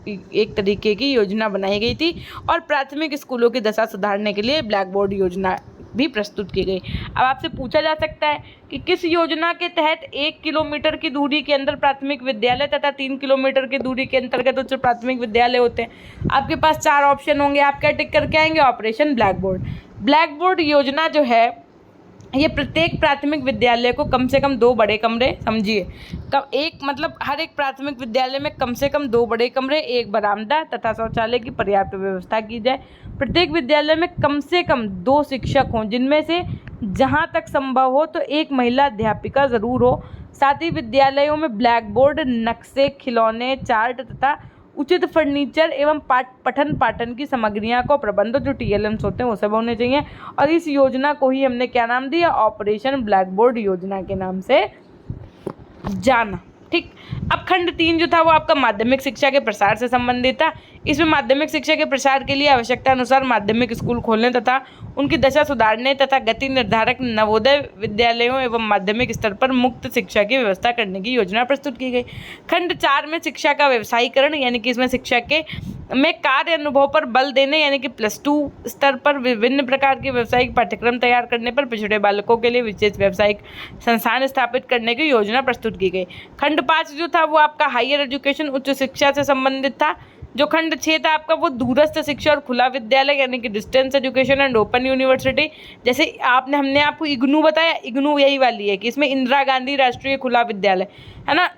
एक तरीके की योजना बनाई गई थी, और प्राथमिक स्कूलों की दशा सुधारने के लिए ब्लैक बोर्ड योजना भी प्रस्तुत की गई। अब आपसे पूछा जा सकता है कि किस योजना के तहत 1 किलोमीटर की दूरी के अंदर प्राथमिक विद्यालय तथा 3 किलोमीटर की दूरी के अंतर्गत उच्च प्राथमिक विद्यालय होते हैं। आपके पास 4 ऑप्शन होंगे, आप क्या टिक करके आएंगे? Operation black board. Black board योजना जो है ये प्रत्येक प्राथमिक विद्यालय को कम से कम 2 बड़े कमरे, समझिए कब एक मतलब हर एक प्राथमिक विद्यालय में कम से कम 2 बड़े कमरे, 1 बरामदा तथा शौचालय की पर्याप्त व्यवस्था की जाए। प्रत्येक विद्यालय में कम से कम 2 शिक्षक हों, जिनमें से जहां तक संभव हो तो 1 महिला अध्यापिका ज़रूर हो। साथ ही विद्यालयों में ब्लैक बोर्ड, नक्शे, खिलौने, चार्ट तथा उचित फर्नीचर एवं पठन पाठन की सामग्रियां को प्रबंध जो TLMs होते हैं वो सब होने चाहिए। और इस योजना को ही हमने क्या नाम दिया? ऑपरेशन ब्लैक बोर्ड योजना के नाम से जाना। ठीक, अब खंड 3 जो था वो आपका माध्यमिक शिक्षा के प्रसार से संबंधित था। इसमें माध्यमिक शिक्षा के प्रसार के लिए आवश्यकता अनुसार माध्यमिक स्कूल खोलने तथा उनकी दशा सुधारने तथा गति निर्धारक नवोदय विद्यालयों एवं माध्यमिक स्तर पर मुक्त शिक्षा की व्यवस्था करने की योजना प्रस्तुत की गई। खंड 4 में शिक्षा का व्यवसायीकरण, यानी कि इसमें शिक्षा के में कार्य अनुभव पर बल देने, यानी कि +2 स्तर पर विभिन्न प्रकार के व्यावसायिक पाठ्यक्रम तैयार करने पर पिछड़े बालकों के लिए विशेष व्यावसायिक संस्थान स्थापित करने की योजना प्रस्तुत की गई। खंड 5 जो था वो आपका हायर एजुकेशन, उच्च शिक्षा से संबंधित था। जो खंड 6 था आपका वो दूरस्थ शिक्षा और खुला विद्यालय, यानी कि distance education and open university. जैसे हमने आपको इग्नू बताया, इग्नू यही वाली है कि इसमें इंदिरा गांधी राष्ट्रीय खुला विद्यालय है ना।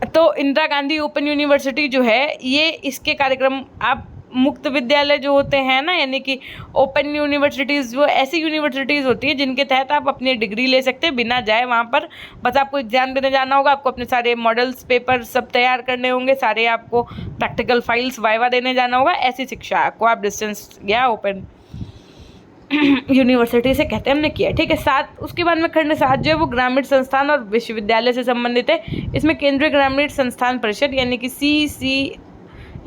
तो इंदिरा गांधी ओपन यूनिवर्सिटी जो है ये इसके कार्यक्रम आप मुक्त विद्यालय जो होते हैं ना, यानी कि ओपन यूनिवर्सिटीज़ वो ऐसी यूनिवर्सिटीज़ होती है जिनके तहत आप अपनी डिग्री ले सकते हैं बिना जाए वहाँ पर। बस आपको एग्जाम देने जाना होगा, आपको अपने सारे मॉडल्स पेपर सब तैयार करने होंगे, सारे आपको प्रैक्टिकल फाइल्स वाइवा देने जाना होगा। ऐसी शिक्षा को आप डिस्टेंस या ओपन यूनिवर्सिटी से कहते हैं, हमने किया। ठीक है, 7 उसके बाद में खंड 7 जो है वो ग्रामीण संस्थान और विश्वविद्यालय से संबंधित है। इसमें केंद्रीय ग्रामीण संस्थान परिषद, यानी कि CC,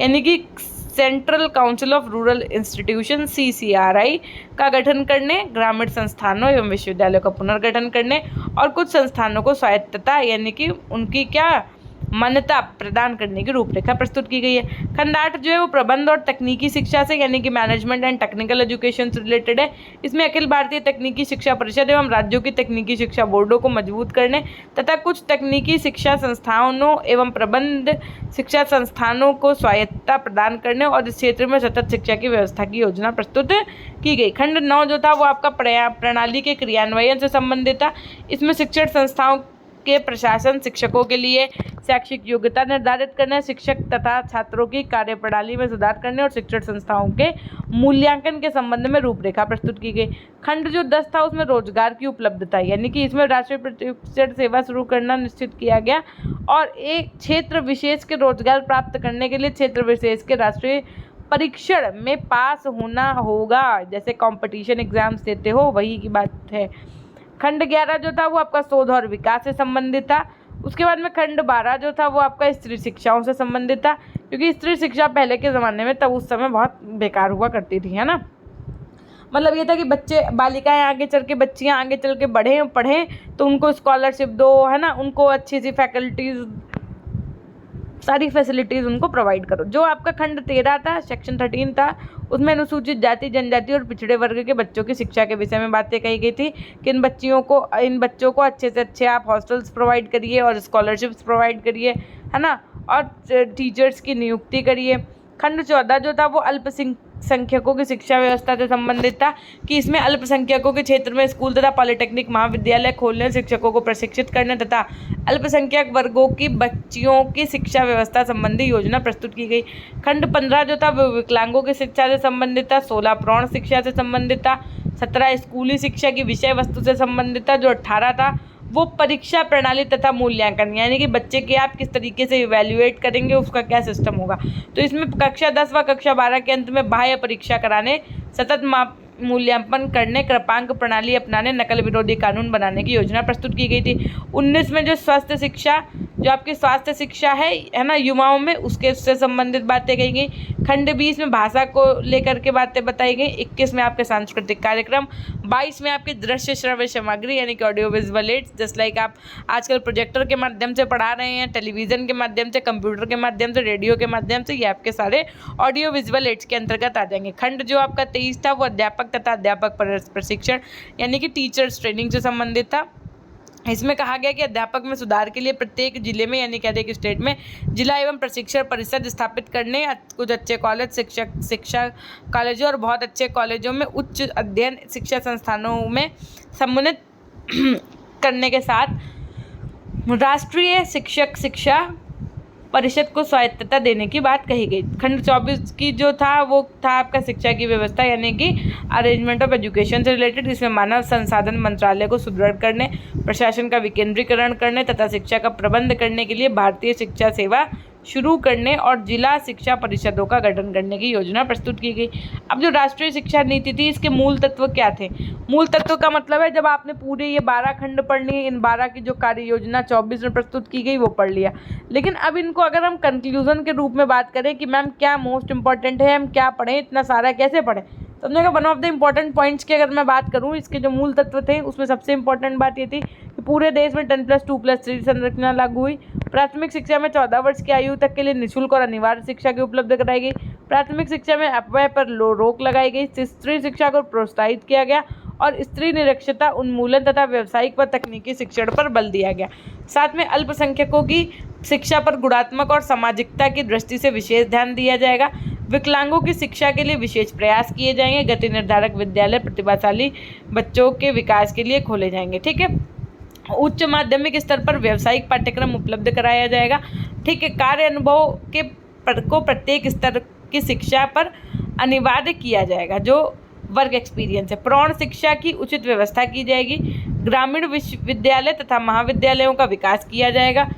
यानी कि central council of rural institution CCRI का गठन करने, ग्रामीण संस्थानों एवं विश्वविद्यालयों का पुनर्गठन करने और कुछ संस्थानों को स्वायत्तता, यानी कि उनकी क्या मान्यता प्रदान करने की रूपरेखा प्रस्तुत की गई है। खंड 8 जो है वो प्रबंध और तकनीकी शिक्षा से, यानी कि मैनेजमेंट एंड टेक्निकल एजुकेशन से रिलेटेड है। इसमें अखिल भारतीय तकनीकी शिक्षा परिषद एवं राज्यों की तकनीकी शिक्षा बोर्डों को मजबूत करने तथा कुछ तकनीकी शिक्षा संस्थानों एवं प्रबंध शिक्षा संस्थानों को स्वायत्तता प्रदान करने और इस क्षेत्र में सतत शिक्षा की व्यवस्था की योजना प्रस्तुत की गई। खंड 9 जो था वो आपका प्रणाली के क्रियान्वयन से संबंधित था। इसमें शिक्षण संस्थाओं के प्रशासन, शिक्षकों के लिए शैक्षिक योग्यता निर्धारित करने, शिक्षक तथा छात्रों की कार्यप्रणाली में सुधार करने और शिक्षण संस्थाओं के मूल्यांकन के संबंध में रूपरेखा प्रस्तुत की गई। खंड जो 10 था उसमें रोजगार की उपलब्धता, यानी कि इसमें राष्ट्रीय प्रतिष्ठित सेवा शुरू करना निश्चित किया गया और एक क्षेत्र विशेष के रोजगार प्राप्त करने के लिए क्षेत्र विशेष के राष्ट्रीय परीक्षण में पास होना होगा, जैसे कंपटीशन एग्जाम्स देते हो वही की बात है। खंड 11 जो था वो आपका शोध और विकास से संबंधित था। उसके बाद में खंड 12 जो था वो आपका स्त्री शिक्षाओं से संबंधित था, क्योंकि स्त्री शिक्षा पहले के ज़माने में तब उस समय बहुत बेकार हुआ करती थी, है ना। मतलब ये था कि बच्चे बालिकाएं आगे चल के, बच्चियाँ आगे चल के पढ़ें तो उनको स्कॉलरशिप दो, है ना, उनको अच्छी सी फैकल्टीज़, सारी फैसिलिटीज़ उनको प्रोवाइड करो। जो आपका खंड 13 था, सेक्शन 13 था, उसमें अनुसूचित जाति, जनजाति और पिछड़े वर्ग के बच्चों की शिक्षा के विषय में बातें कही गई थी कि इन बच्चों को अच्छे से अच्छे आप हॉस्टल्स प्रोवाइड करिए और स्कॉलरशिप्स प्रोवाइड करिए, है ना, और टीचर्स की नियुक्ति करिए। खंड 14 जो था वो अल्पसंख्यकों की शिक्षा व्यवस्था से संबंधित था कि इसमें अल्पसंख्यकों के क्षेत्र में स्कूल तथा पॉलिटेक्निक महाविद्यालय खोलने, शिक्षकों को प्रशिक्षित करने तथा अल्पसंख्यक वर्गों की बच्चियों की शिक्षा व्यवस्था संबंधी योजना प्रस्तुत की गई। खंड 15 जो था वो विकलांगों की शिक्षा से संबंधित था। 16 प्रौढ़ शिक्षा से संबंधित था। 17 स्कूली शिक्षा की विषय वस्तु से संबंधित था। जो 18 था वो परीक्षा प्रणाली तथा मूल्यांकन, यानी कि बच्चे के आप किस तरीके से इवैल्यूएट करेंगे, उसका क्या सिस्टम होगा। तो इसमें कक्षा 10 व कक्षा 12 के अंत में बाह्य परीक्षा कराने, सतत मूल्यांकन करने, क्रमांक प्रणाली अपनाने, नकल विरोधी कानून बनाने की योजना प्रस्तुत की गई थी। 19 में जो स्वास्थ्य शिक्षा जो आपकी स्वास्थ्य शिक्षा है ना युवाओं में, उसके से संबंधित बातें कही गई। खंड 20 में भाषा को लेकर के बातें बताई गई। 21 में आपके सांस्कृतिक कार्यक्रम। 22 में आपकी दृश्य श्रव्य सामग्री यानी कि audio visual aids, just like आप आजकल प्रोजेक्टर के माध्यम से पढ़ा रहे हैं, टेलीविज़न के माध्यम से, कंप्यूटर के माध्यम से, रेडियो के माध्यम से, ये आपके सारे ऑडियो विजुअल एड्स के अंतर्गत आ जाएंगे। खंड जो आपका 23 था वो अध्यापक तथा अध्यापक प्रशिक्षण यानी कि टीचर्स ट्रेनिंग से संबंधित था। इसमें कहा गया कि अध्यापक में सुधार के लिए प्रत्येक जिले में यानी कि हर एक स्टेट में जिला एवं प्रशिक्षण परिषद स्थापित करने, कुछ अच्छे कॉलेज शिक्षा कॉलेजों और बहुत अच्छे कॉलेजों में उच्च अध्ययन शिक्षा संस्थानों में सम्मिलित करने के साथ राष्ट्रीय शिक्षक शिक्षा परिषद को स्वायत्तता देने की बात कही गई। खंड 24 की जो था वो था आपका शिक्षा की व्यवस्था यानी कि अरेंजमेंट ऑफ एजुकेशन से रिलेटेड। इसमें मानव संसाधन मंत्रालय को सुदृढ़ करने, प्रशासन का विकेंद्रीकरण करने तथा शिक्षा का प्रबंध करने के लिए भारतीय शिक्षा सेवा शुरू करने और जिला शिक्षा परिषदों का गठन करने की योजना प्रस्तुत की गई। अब जो राष्ट्रीय शिक्षा नीति थी इसके मूल तत्व क्या थे? मूल तत्व का मतलब है जब आपने पूरे ये 12 खंड पढ़ लिए, इन 12 की जो कार्य योजना 24 में प्रस्तुत की गई वो पढ़ लिया। लेकिन अब इनको अगर हम कंक्लूजन के रूप में बात करें कि मैम क्या मोस्ट इंपॉर्टेंट है, हम क्या पढ़ें, इतना सारा कैसे पढ़ें, समझेगा। One of the important points की अगर मैं बात करूँ, इसके जो मूल तत्व थे उसमें सबसे इंपॉर्टेंट बात ये थी कि पूरे देश में 10+2+3 संरचना लागू हुई। प्राथमिक शिक्षा में 14 वर्ष की आयु तक के लिए निःशुल्क और अनिवार्य शिक्षा की उपलब्ध कराई गई। प्राथमिक शिक्षा में अपव्यय पर रोक लगाई गई। स्त्री शिक्षा को प्रोत्साहित किया गया और स्त्री निरक्षरता उन्मूलन तथा व्यावसायिक व तकनीकी शिक्षण पर बल दिया गया। साथ में अल्पसंख्यकों की शिक्षा पर गुणात्मक और सामाजिकता की दृष्टि से विशेष ध्यान दिया जाएगा। विकलांगों की शिक्षा के लिए विशेष प्रयास किए जाएंगे। गति निर्धारक विद्यालय प्रतिभाशाली बच्चों के विकास के लिए खोले जाएंगे। ठीक है। उच्च माध्यमिक स्तर पर व्यावसायिक पाठ्यक्रम उपलब्ध कराया जाएगा। ठीक है। कार्य अनुभव को प्रत्येक स्तर की शिक्षा पर अनिवार्य किया जाएगा जो वर्क एक्सपीरियंस है। प्रौढ़ शिक्षा की उचित व्यवस्था की जाएगी। ग्रामीण विश्वविद्यालय तथा महाविद्यालयों का विकास किया जाएगा।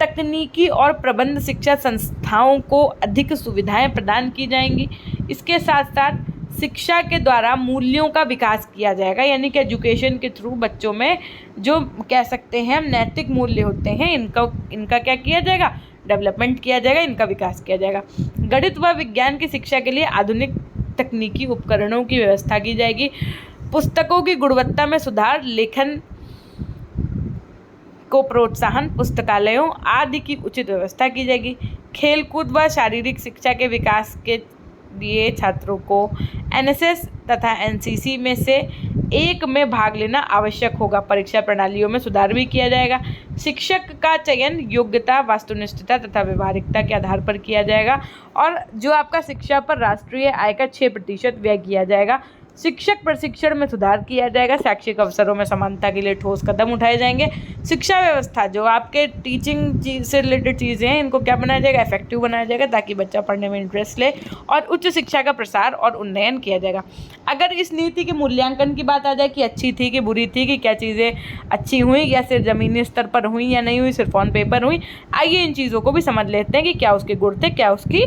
तकनीकी और प्रबंध शिक्षा संस्थाओं को अधिक सुविधाएं प्रदान की जाएंगी। इसके साथ साथ शिक्षा के द्वारा मूल्यों का विकास किया जाएगा यानी कि एजुकेशन के थ्रू बच्चों में जो कह सकते हैं हम नैतिक मूल्य होते हैं इनका क्या किया जाएगा, डेवलपमेंट किया जाएगा, इनका विकास किया जाएगा। गणित व विज्ञान की शिक्षा के लिए आधुनिक तकनीकी उपकरणों की व्यवस्था की जाएगी। पुस्तकों की गुणवत्ता में सुधार, लेखन को प्रोत्साहन, पुस्तकालयों आदि की उचित व्यवस्था की जाएगी। खेलकूद व शारीरिक शिक्षा के विकास के लिए छात्रों को एनएसएस तथा एनसीसी में से एक में भाग लेना आवश्यक होगा। परीक्षा प्रणालियों में सुधार भी किया जाएगा। शिक्षक का चयन योग्यता, वस्तुनिष्ठता तथा व्यवहारिकता के आधार पर किया जाएगा और जो आपका शिक्षा पर राष्ट्रीय आय का 6% व्यय किया जाएगा। शिक्षक प्रशिक्षण में सुधार किया जाएगा। शैक्षिक अवसरों में समानता के लिए ठोस कदम उठाए जाएंगे। शिक्षा व्यवस्था जो आपके टीचिंग चीज से रिलेटेड चीज़ें हैं इनको क्या बनाया जाएगा, इफेक्टिव बनाया जाएगा ताकि बच्चा पढ़ने में इंटरेस्ट ले और उच्च शिक्षा का प्रसार और उन्नयन किया जाएगा। अगर इस नीति के मूल्यांकन की बात आ जाए कि अच्छी थी कि बुरी थी, कि क्या चीज़ें अच्छी हुई या सिर्फ ज़मीनी स्तर पर हुई या नहीं हुई, सिर्फ ऑन पेपर हुई, आइए इन चीज़ों को भी समझ लेते हैं कि क्या उसके गुण थे, क्या उसकी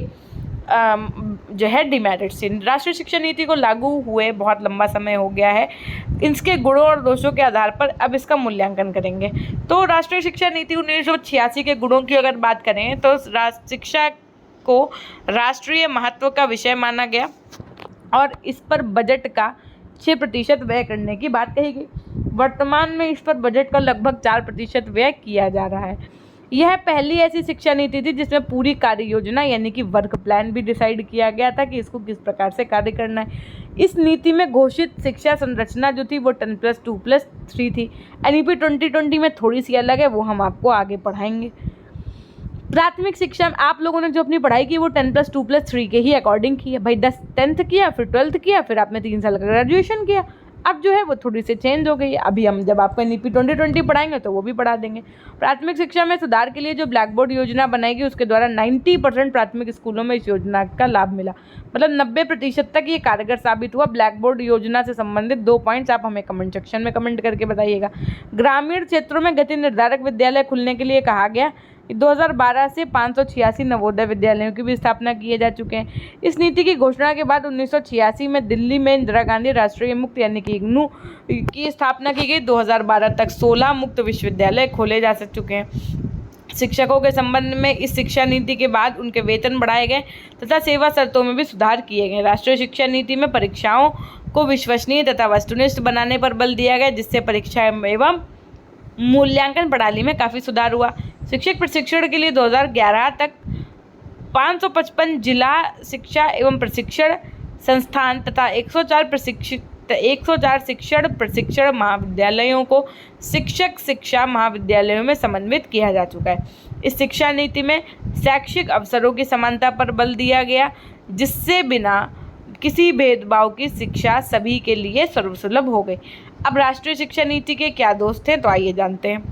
जो है डिमेरिट्स थी। राष्ट्रीय शिक्षा नीति को लागू हुए बहुत लंबा समय हो गया है। इसके गुणों और दोषों के आधार पर अब इसका मूल्यांकन करेंगे। तो राष्ट्रीय शिक्षा नीति 1986 के गुणों की अगर बात करें तो शिक्षा को राष्ट्रीय महत्व का विषय माना गया और इस पर बजट का 6% व्यय करने की बात कही गई। वर्तमान में इस पर बजट का लगभग 4% व्यय किया जा रहा है। यह पहली ऐसी शिक्षा नीति थी जिसमें पूरी कार्य योजना यानी कि वर्क प्लान भी डिसाइड किया गया था कि इसको किस प्रकार से कार्य करना है। इस नीति में घोषित शिक्षा संरचना जो थी वो 10+2+3 थी। एनईपी 2020 में थोड़ी सी अलग है, वो हम आपको आगे पढ़ाएंगे। प्राथमिक शिक्षा में आप लोगों ने जो अपनी पढ़ाई की वो 10+2+3 के ही अकॉर्डिंग की है। भाई 10th किया, फिर 12th किया, फिर आपने 3 साल का ग्रेजुएशन किया। अब जो है वो थोड़ी सी चेंज हो गई है। अभी हम जब आपको एनईपी 2020 पढ़ाएंगे तो वो भी पढ़ा देंगे। प्राथमिक शिक्षा में सुधार के लिए जो ब्लैक बोर्ड योजना बनाएगी उसके द्वारा 90% प्राथमिक स्कूलों में इस योजना का लाभ मिला, मतलब 90% तक ये कारगर साबित हुआ। ब्लैक बोर्ड योजना से संबंधित 2 पॉइंट्स आप हमें कमेंट सेक्शन में कमेंट करके बताइएगा। ग्रामीण क्षेत्रों में गति निर्धारक विद्यालय खुलने के लिए कहा गया। 2012 से 586 नवोदय विद्यालयों की भी स्थापना किए जा चुके हैं। इस नीति की घोषणा के बाद 1986 में दिल्ली में इंदिरा गांधी राष्ट्रीय मुक्त यानी कि इग्नू की स्थापना की गई। 2012 तक 16 मुक्त विश्वविद्यालय खोले जा चुके हैं। शिक्षकों के संबंध में इस शिक्षा नीति के बाद उनके वेतन बढ़ाए गए तथा सेवा शर्तों में भी सुधार किए गए। राष्ट्रीय शिक्षा नीति में परीक्षाओं को विश्वसनीय तथा वस्तुनिष्ठ बनाने पर बल दिया गया, जिससे परीक्षा एवं मूल्यांकन प्रणाली में काफ़ी सुधार हुआ। शिक्षक प्रशिक्षण के लिए 2011 तक 555 जिला शिक्षा एवं प्रशिक्षण संस्थान तथा 104 शिक्षण प्रशिक्षण महाविद्यालयों को शिक्षक शिक्षा महाविद्यालयों में समन्वित किया जा चुका है। इस शिक्षा नीति में शैक्षिक अवसरों की समानता पर बल दिया गया, जिससे बिना किसी भेदभाव की शिक्षा सभी के लिए सर्वसुलभ हो गई। अब राष्ट्रीय शिक्षा नीति के क्या दोष थे, तो आइए जानते हैं।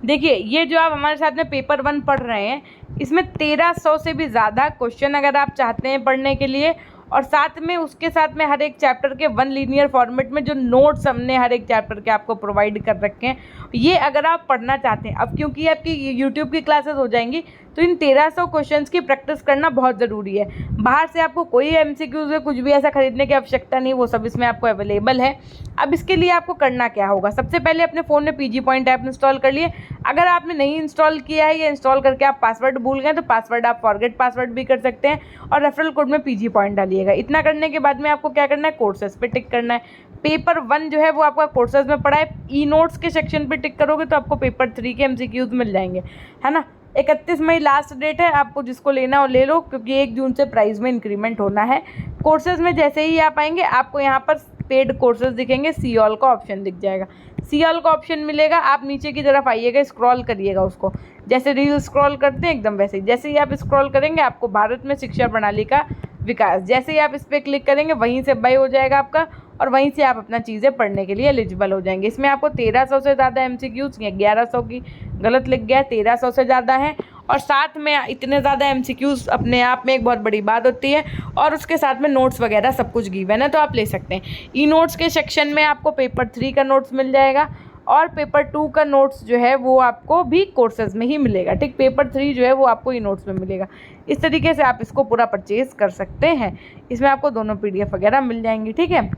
देखिए, ये जो आप हमारे साथ में पेपर 1 पढ़ रहे हैं, इसमें 1300 से भी ज़्यादा क्वेश्चन अगर आप चाहते हैं पढ़ने के लिए, और साथ में उसके साथ में हर एक चैप्टर के 1 लीनियर फॉर्मेट में जो नोट्स हमने हर एक चैप्टर के आपको प्रोवाइड कर रखे हैं, ये अगर आप पढ़ना चाहते हैं। अब क्योंकि आपकी यूट्यूब की क्लासेस हो जाएंगी, तो इन 1300 क्वेश्चंस की प्रैक्टिस करना बहुत ज़रूरी है। बाहर से आपको कोई MCQs या कुछ भी ऐसा खरीदने की आवश्यकता नहीं, वो सब इसमें आपको अवेलेबल है। अब इसके लिए आपको करना क्या होगा, सबसे पहले अपने फ़ोन में PG Point ऐप इंस्टॉल कर लिए। अगर आपने नहीं इंस्टॉल किया है या इंस्टॉल करके आप पासवर्ड भूल गए, तो पासवर्ड आप फॉरगेट पासवर्ड भी कर सकते हैं और रेफरल कोड में PG Point डालिएगा। इतना करने के बाद में आपको क्या करना है, कोर्सेज पे टिक करना है। पेपर 1 जो है वो आपका कोर्सेज में पड़ा है, ई-नोट्स के सेक्शन पे टिक करोगे तो आपको पेपर 3 के MCQs मिल जाएंगे, है ना। 31 मई लास्ट डेट है, आपको जिसको लेना हो ले लो, क्योंकि 1 जून से प्राइस में इंक्रीमेंट होना है। कोर्सेज में जैसे ही आप आएंगे, आपको यहाँ पर पेड कोर्सेज दिखेंगे, सी ऑल का ऑप्शन दिख जाएगा। सी ऑल का ऑप्शन मिलेगा, आप नीचे की तरफ आइएगा, स्क्रॉल करिएगा उसको, जैसे रील स्क्रॉल करते हैं एकदम वैसे ही। जैसे ही आप स्क्रॉल करेंगे, आपको भारत में शिक्षा प्रणाली का विकास, जैसे ही आप इस पर क्लिक करेंगे, वहीं से बाय हो जाएगा आपका, और वहीं से आप अपना चीज़ें पढ़ने के लिए एलिजिबल हो जाएंगे। इसमें आपको 1300 से ज़्यादा MCQs, या 1100 की गलत लिख गया, 1300 से ज़्यादा है, और साथ में इतने ज़्यादा MCQs अपने आप में एक बहुत बड़ी बात होती है, और उसके साथ में नोट्स वगैरह सब कुछ गिवन है, तो आप ले सकते हैं। ई-नोट्स के सेक्शन में आपको पेपर 3 का नोट्स मिल जाएगा, और पेपर 2 का नोट्स जो है वो आपको भी कोर्सेज में ही मिलेगा, ठीक। पेपर 3 जो है वो आपको ई-नोट्स में मिलेगा। इस तरीके से आप इसको पूरा परचेज कर सकते हैं। इसमें आपको दोनों PDF वगैरह मिल जाएंगी, ठीक है।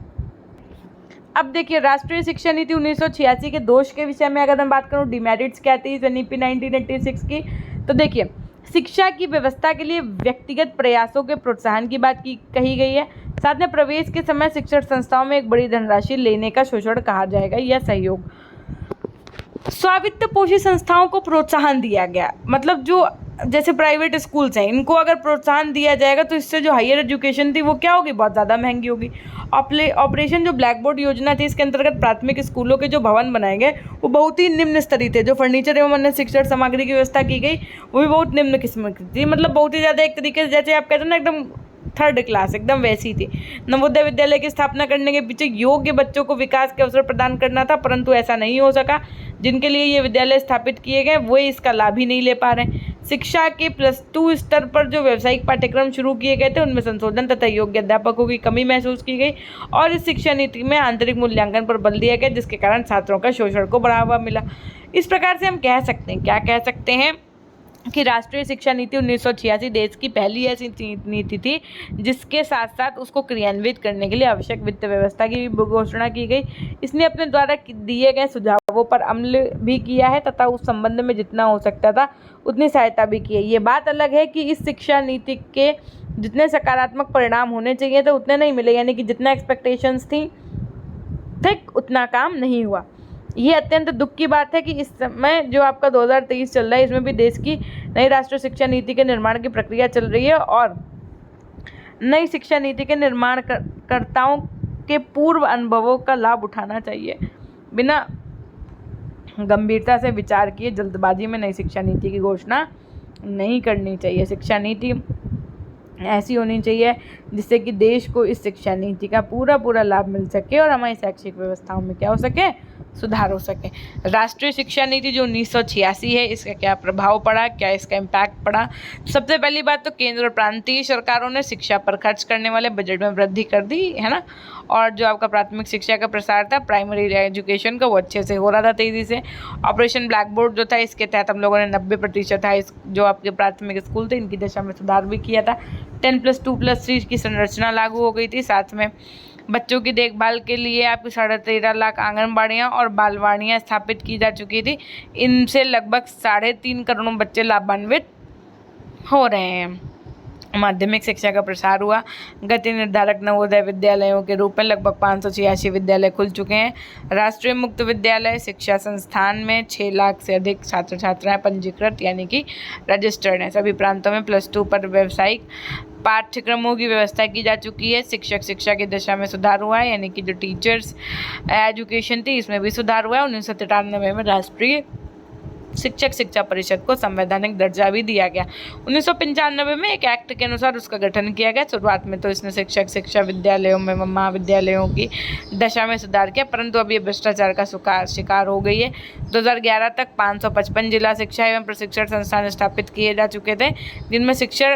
अब देखिए, राष्ट्रीय शिक्षा नीति 1986 के दोष के विषय में अगर मैं बात करूँ, डिमेरिट्स क्या थी इस NEP 1986 की, तो देखिए, शिक्षा की व्यवस्था के लिए व्यक्तिगत प्रयासों के प्रोत्साहन की बात कही गई है। साथ में प्रवेश के समय शिक्षण संस्थाओं में एक बड़ी धनराशि लेने का शोषण कहा जाएगा या सहयोग। स्वावित्त पोषित संस्थाओं को प्रोत्साहन दिया गया, मतलब जो जैसे प्राइवेट स्कूल्स हैं, इनको अगर प्रोत्साहन दिया जाएगा तो इससे जो हायर एजुकेशन थी वो क्या होगी, बहुत ज़्यादा महंगी होगी। ऑपरेशन जो ब्लैक बोर्ड योजना थी, इसके अंतर्गत प्राथमिक स्कूलों के जो भवन बनाए गए वो बहुत ही निम्न स्तरीय थे। जो फर्नीचर एवं अन्य शिक्षण सामग्री की व्यवस्था की गई वो भी बहुत निम्न किस्म की थी, मतलब बहुत ही ज़्यादा एक तरीके से जैसे आप कहते हैं ना एकदम 3rd क्लास, एकदम वैसी थी। नवोदय विद्यालय की स्थापना करने के पीछे योग्य बच्चों को विकास के अवसर प्रदान करना था, परंतु ऐसा नहीं हो सका। जिनके लिए ये विद्यालय स्थापित किए गए वो इसका लाभ ही नहीं ले पा रहे हैं। शिक्षा के +2 स्तर पर जो व्यावसायिक पाठ्यक्रम शुरू किए गए थे, उनमें संशोधन तथा योग्य अध्यापकों की कमी महसूस की गई, और इस शिक्षा नीति में आंतरिक मूल्यांकन पर बल दिया गया, जिसके कारण छात्रों का शोषण को बढ़ावा मिला। इस प्रकार से हम कह सकते हैं, क्या कह सकते हैं कि राष्ट्रीय शिक्षा नीति 1986 देश की पहली ऐसी नीति थी जिसके साथ साथ उसको क्रियान्वित करने के लिए आवश्यक वित्त व्यवस्था की घोषणा की गई। इसने अपने द्वारा दिए गए सुझावों पर अमल भी किया है तथा उस संबंध में जितना हो सकता था उतनी सहायता भी की है। ये बात अलग है कि इस शिक्षा नीति के जितने सकारात्मक परिणाम होने चाहिए थे उतने नहीं मिले, यानी कि जितना एक्सपेक्टेशंस थी ठीक उतना काम नहीं हुआ। ये अत्यंत दुख की बात है कि इस समय जो आपका 2023 चल रहा है, इसमें भी देश की नई राष्ट्रीय शिक्षा नीति के निर्माण की प्रक्रिया चल रही है, और नई शिक्षा नीति के निर्माण कर्ताओं के पूर्व अनुभवों का लाभ उठाना चाहिए। बिना गंभीरता से विचार किए जल्दबाजी में नई शिक्षा नीति की घोषणा नहीं करनी चाहिए। शिक्षा नीति ऐसी होनी चाहिए जिससे कि देश को इस शिक्षा नीति का पूरा लाभ मिल सके और हमारी शैक्षिक व्यवस्थाओं में क्या हो सके, सुधार हो सके। राष्ट्रीय शिक्षा नीति जो 1986 है, इसका क्या प्रभाव पड़ा, क्या इसका इम्पैक्ट पड़ा। सबसे पहली बात तो केंद्र और प्रांतीय सरकारों ने शिक्षा पर खर्च करने वाले बजट में वृद्धि कर दी है ना, और जो आपका प्राथमिक शिक्षा का प्रसार था, प्राइमरी एजुकेशन का, वो अच्छे से हो रहा था तेज़ी से। ऑपरेशन ब्लैक बोर्ड जो था, इसके तहत हम लोगों ने 90% जो आपके प्राथमिक स्कूल थे इनकी दशा में सुधार भी किया था। 10+2+3 की संरचना लागू हो गई थी। साथ में बच्चों की देखभाल के लिए आपकी 13.5 लाख आंगनबाड़ियाँ और बालवाड़ियाँ स्थापित की जा चुकी थी। इनसे लगभग 3.5 करोड़ बच्चे लाभान्वित हो रहे हैं। माध्यमिक शिक्षा का प्रसार हुआ। गति निर्धारक नवोदय विद्यालयों के रूप में लगभग 586 विद्यालय खुल चुके हैं। राष्ट्रीय मुक्त विद्यालय शिक्षा संस्थान में 6 लाख से अधिक छात्र छात्राएं पंजीकृत यानी कि रजिस्टर्ड हैं। सभी प्रांतों में +2 पर व्यावसायिक पाठ्यक्रमों की व्यवस्था की जा चुकी है। शिक्षक शिक्षा की दिशा में सुधार हुआ है, यानी कि जो टीचर्स एजुकेशन थी इसमें भी सुधार हुआ है। 1993 में राष्ट्रीय शिक्षक शिक्षा परिषद को संवैधानिक दर्जा भी दिया गया। 1995 में एक एक्ट के अनुसार उसका गठन किया गया। शुरुआत में तो इसने शिक्षक शिक्षा विद्यालयों में महाविद्यालयों की दशा में सुधार किया, परंतु अब ये भ्रष्टाचार का शिकार हो गई है। 2011 तक 555 जिला शिक्षा एवं प्रशिक्षण संस्थान स्थापित किए जा चुके थे, जिनमें शिक्षण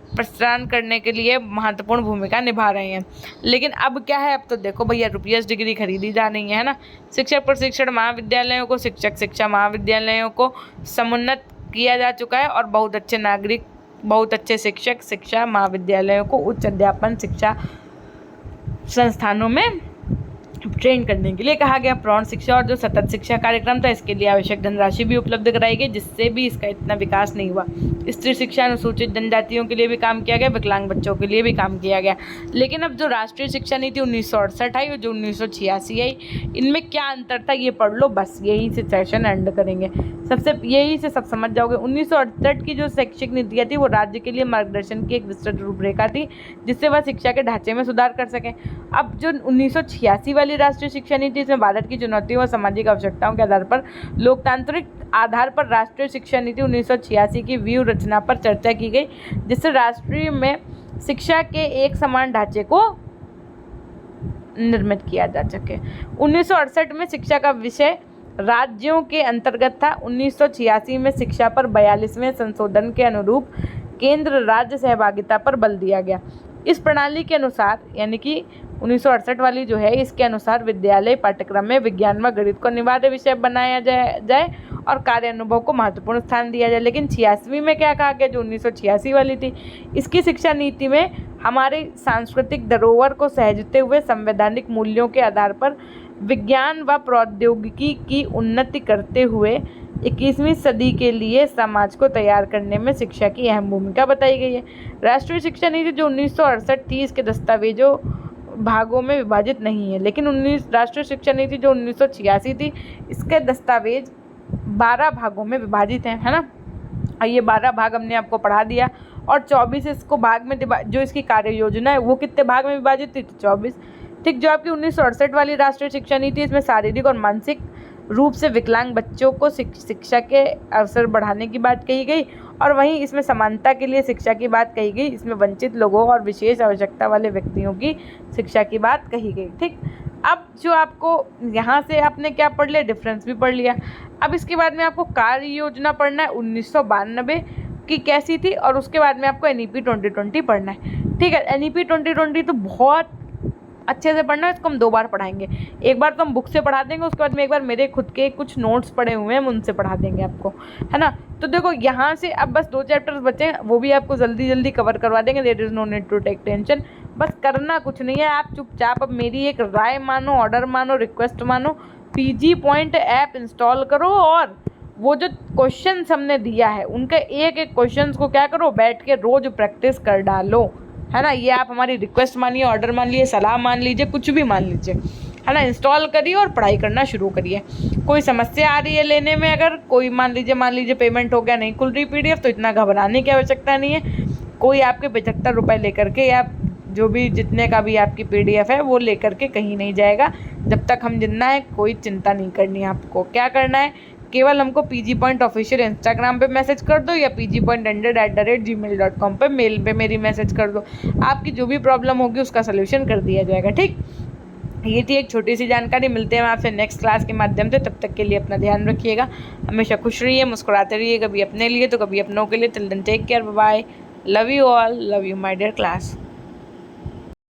प्रदान करने के लिए महत्वपूर्ण भूमिका निभा रहे हैं। लेकिन अब क्या है, अब तो देखो भैया रुपीस डिग्री खरीदी जा रही है ना। शिक्षक प्रशिक्षण महाविद्यालयों को शिक्षक शिक्षा महाविद्यालयों को समुन्नत किया जा चुका है और बहुत अच्छे नागरिक, बहुत अच्छे शिक्षक शिक्षा महाविद्यालयों को उच्च अध्यापन शिक्षा संस्थानों में ट्रेन करने के लिए कहा गया। प्रौढ़ शिक्षा और जो सतत शिक्षा कार्यक्रम था इसके लिए आवश्यक धनराशि भी उपलब्ध कराई गई, जिससे भी इसका इतना विकास नहीं हुआ। स्त्री शिक्षा अनुसूचित जनजातियों के लिए भी काम किया गया, विकलांग बच्चों के लिए भी काम किया गया। लेकिन अब जो राष्ट्रीय शिक्षा नीति 1968 आई और जो 1986 आई, इनमें क्या अंतर था ये पढ़ लो, बस यही से सेशन एंड करेंगे। यही से सब समझ जाओगे। 1968 की जो शैक्षिक नीतियाँ थी वो राज्य के लिए मार्गदर्शन की एक विस्तृत रूपरेखा थी, जिससे वह शिक्षा के ढांचे में सुधार कर सकें। अब जो 1986 वाली राष्ट्रीय शिक्षा नीति, इसमें भारत की चुनौतियों और सामाजिक आवश्यकताओं के आधार पर लोकतांत्रिक आधार पर राष्ट्रीय शिक्षा नीति 1986 की व्यू रचना पर चर्चा की गई, जिससे राष्ट्रीय में शिक्षा के एक समान ढांचे को निर्मित किया जा सके। 1968 में शिक्षा का विषय राज्यों के अंतर्गत था। 1986 में शिक्षा पर 42वें संशोधन के अनुरूप केंद्र राज्य सहभागिता पर बल दिया गया। इस प्रणाली के अनुसार, यानी कि 1968 वाली जो है, इसके अनुसार विद्यालय पाठ्यक्रम में विज्ञान व गणित को अनिवार्य विषय बनाया जाए और कार्य अनुभव को महत्वपूर्ण स्थान दिया जाए। लेकिन 86वीं में क्या कहा गया, जो 1986 वाली थी, इसकी शिक्षा नीति में हमारे सांस्कृतिक धरोहर को सहेजते हुए संवैधानिक मूल्यों के आधार पर विज्ञान व प्रौद्योगिकी की उन्नति करते हुए 21वीं सदी के लिए समाज को तैयार करने में शिक्षा की अहम भूमिका बताई गई है। राष्ट्रीय शिक्षा नीति जो 1968 थी, इसके दस्तावेजों भागों में विभाजित नहीं है, लेकिन राष्ट्रीय शिक्षा नीति जो 1986 थी, इसके दस्तावेज 12 भागों में विभाजित हैं, है ना। ये 12 भाग हमने आपको पढ़ा दिया और 24 इसको भाग में जो इसकी कार्य योजना है वो कितने भाग में विभाजित थी, 24। ठीक, जो आपकी 1968 वाली राष्ट्रीय शिक्षा नीति, इसमें शारीरिक और मानसिक रूप से विकलांग बच्चों को शिक्षा के अवसर बढ़ाने की बात कही गई और वहीं इसमें समानता के लिए शिक्षा की बात कही गई। इसमें वंचित लोगों और विशेष आवश्यकता वाले व्यक्तियों की शिक्षा की बात कही गई। ठीक, अब जो आपको यहाँ से आपने क्या पढ़ लिया, डिफरेंस भी पढ़ लिया। अब इसके बाद में आपको कार्य योजना पढ़ना है 1992 की कैसी थी, और उसके बाद में आपको NEP 2020 पढ़ना है। ठीक है, NEP 2020 तो बहुत अच्छे से पढ़ना है, इसको हम 2 बार पढ़ाएंगे। एक बार तो हम बुक से पढ़ा देंगे, उसके बाद में एक बार मेरे खुद के कुछ नोट्स पढ़े हुए हैं, हम उनसे पढ़ा देंगे आपको, है ना। तो देखो यहाँ से अब बस 2 चैप्टर्स बचे हैं, वो भी आपको जल्दी जल्दी कवर करवा देंगे। There is no need to take tension, बस करना कुछ नहीं है। आप चुपचाप अब मेरी एक राय मानो, ऑर्डर मानो, रिक्वेस्ट मानो, PG पॉइंट ऐप इंस्टॉल करो और वो जो क्वेश्चन हमने दिया है उनके एक एक क्वेश्चन को क्या करो, बैठ के रोज प्रैक्टिस कर डालो, है ना। ये आप हमारी रिक्वेस्ट मानिए, ऑर्डर मान लीजिए, सलाह मान लीजिए, कुछ भी मान लीजिए, है ना। इंस्टॉल करिए और पढ़ाई करना शुरू करिए। कोई समस्या आ रही है लेने में, अगर कोई मान लीजिए पेमेंट हो गया, नहीं खुल रही PDF, तो इतना घबराने की आवश्यकता नहीं है। कोई आपके 75 रुपये लेकर के या जो भी जितने का भी आपकी PDF है वो लेकर के कहीं नहीं जाएगा। जब तक हम जिंदा है कोई चिंता नहीं करनी है आपको। क्या करना है, केवल हमको PG पॉइंट ऑफिशियल इंस्टाग्राम पे मैसेज कर दो या pgpoint100@gmail.com पे मेल पे मेरी मैसेज कर दो। आपकी जो भी प्रॉब्लम होगी उसका सलूशन कर दिया जाएगा। ठीक, ये थी एक छोटी सी जानकारी। मिलते हैं आपसे नेक्स्ट क्लास के माध्यम से। तब तक के लिए अपना ध्यान रखिएगा, हमेशा खुश रहिए, मुस्कुराते रहिए, कभी अपने लिए तो कभी अपनों के लिए। Till then take care, bye bye, love you all, love you my dear class.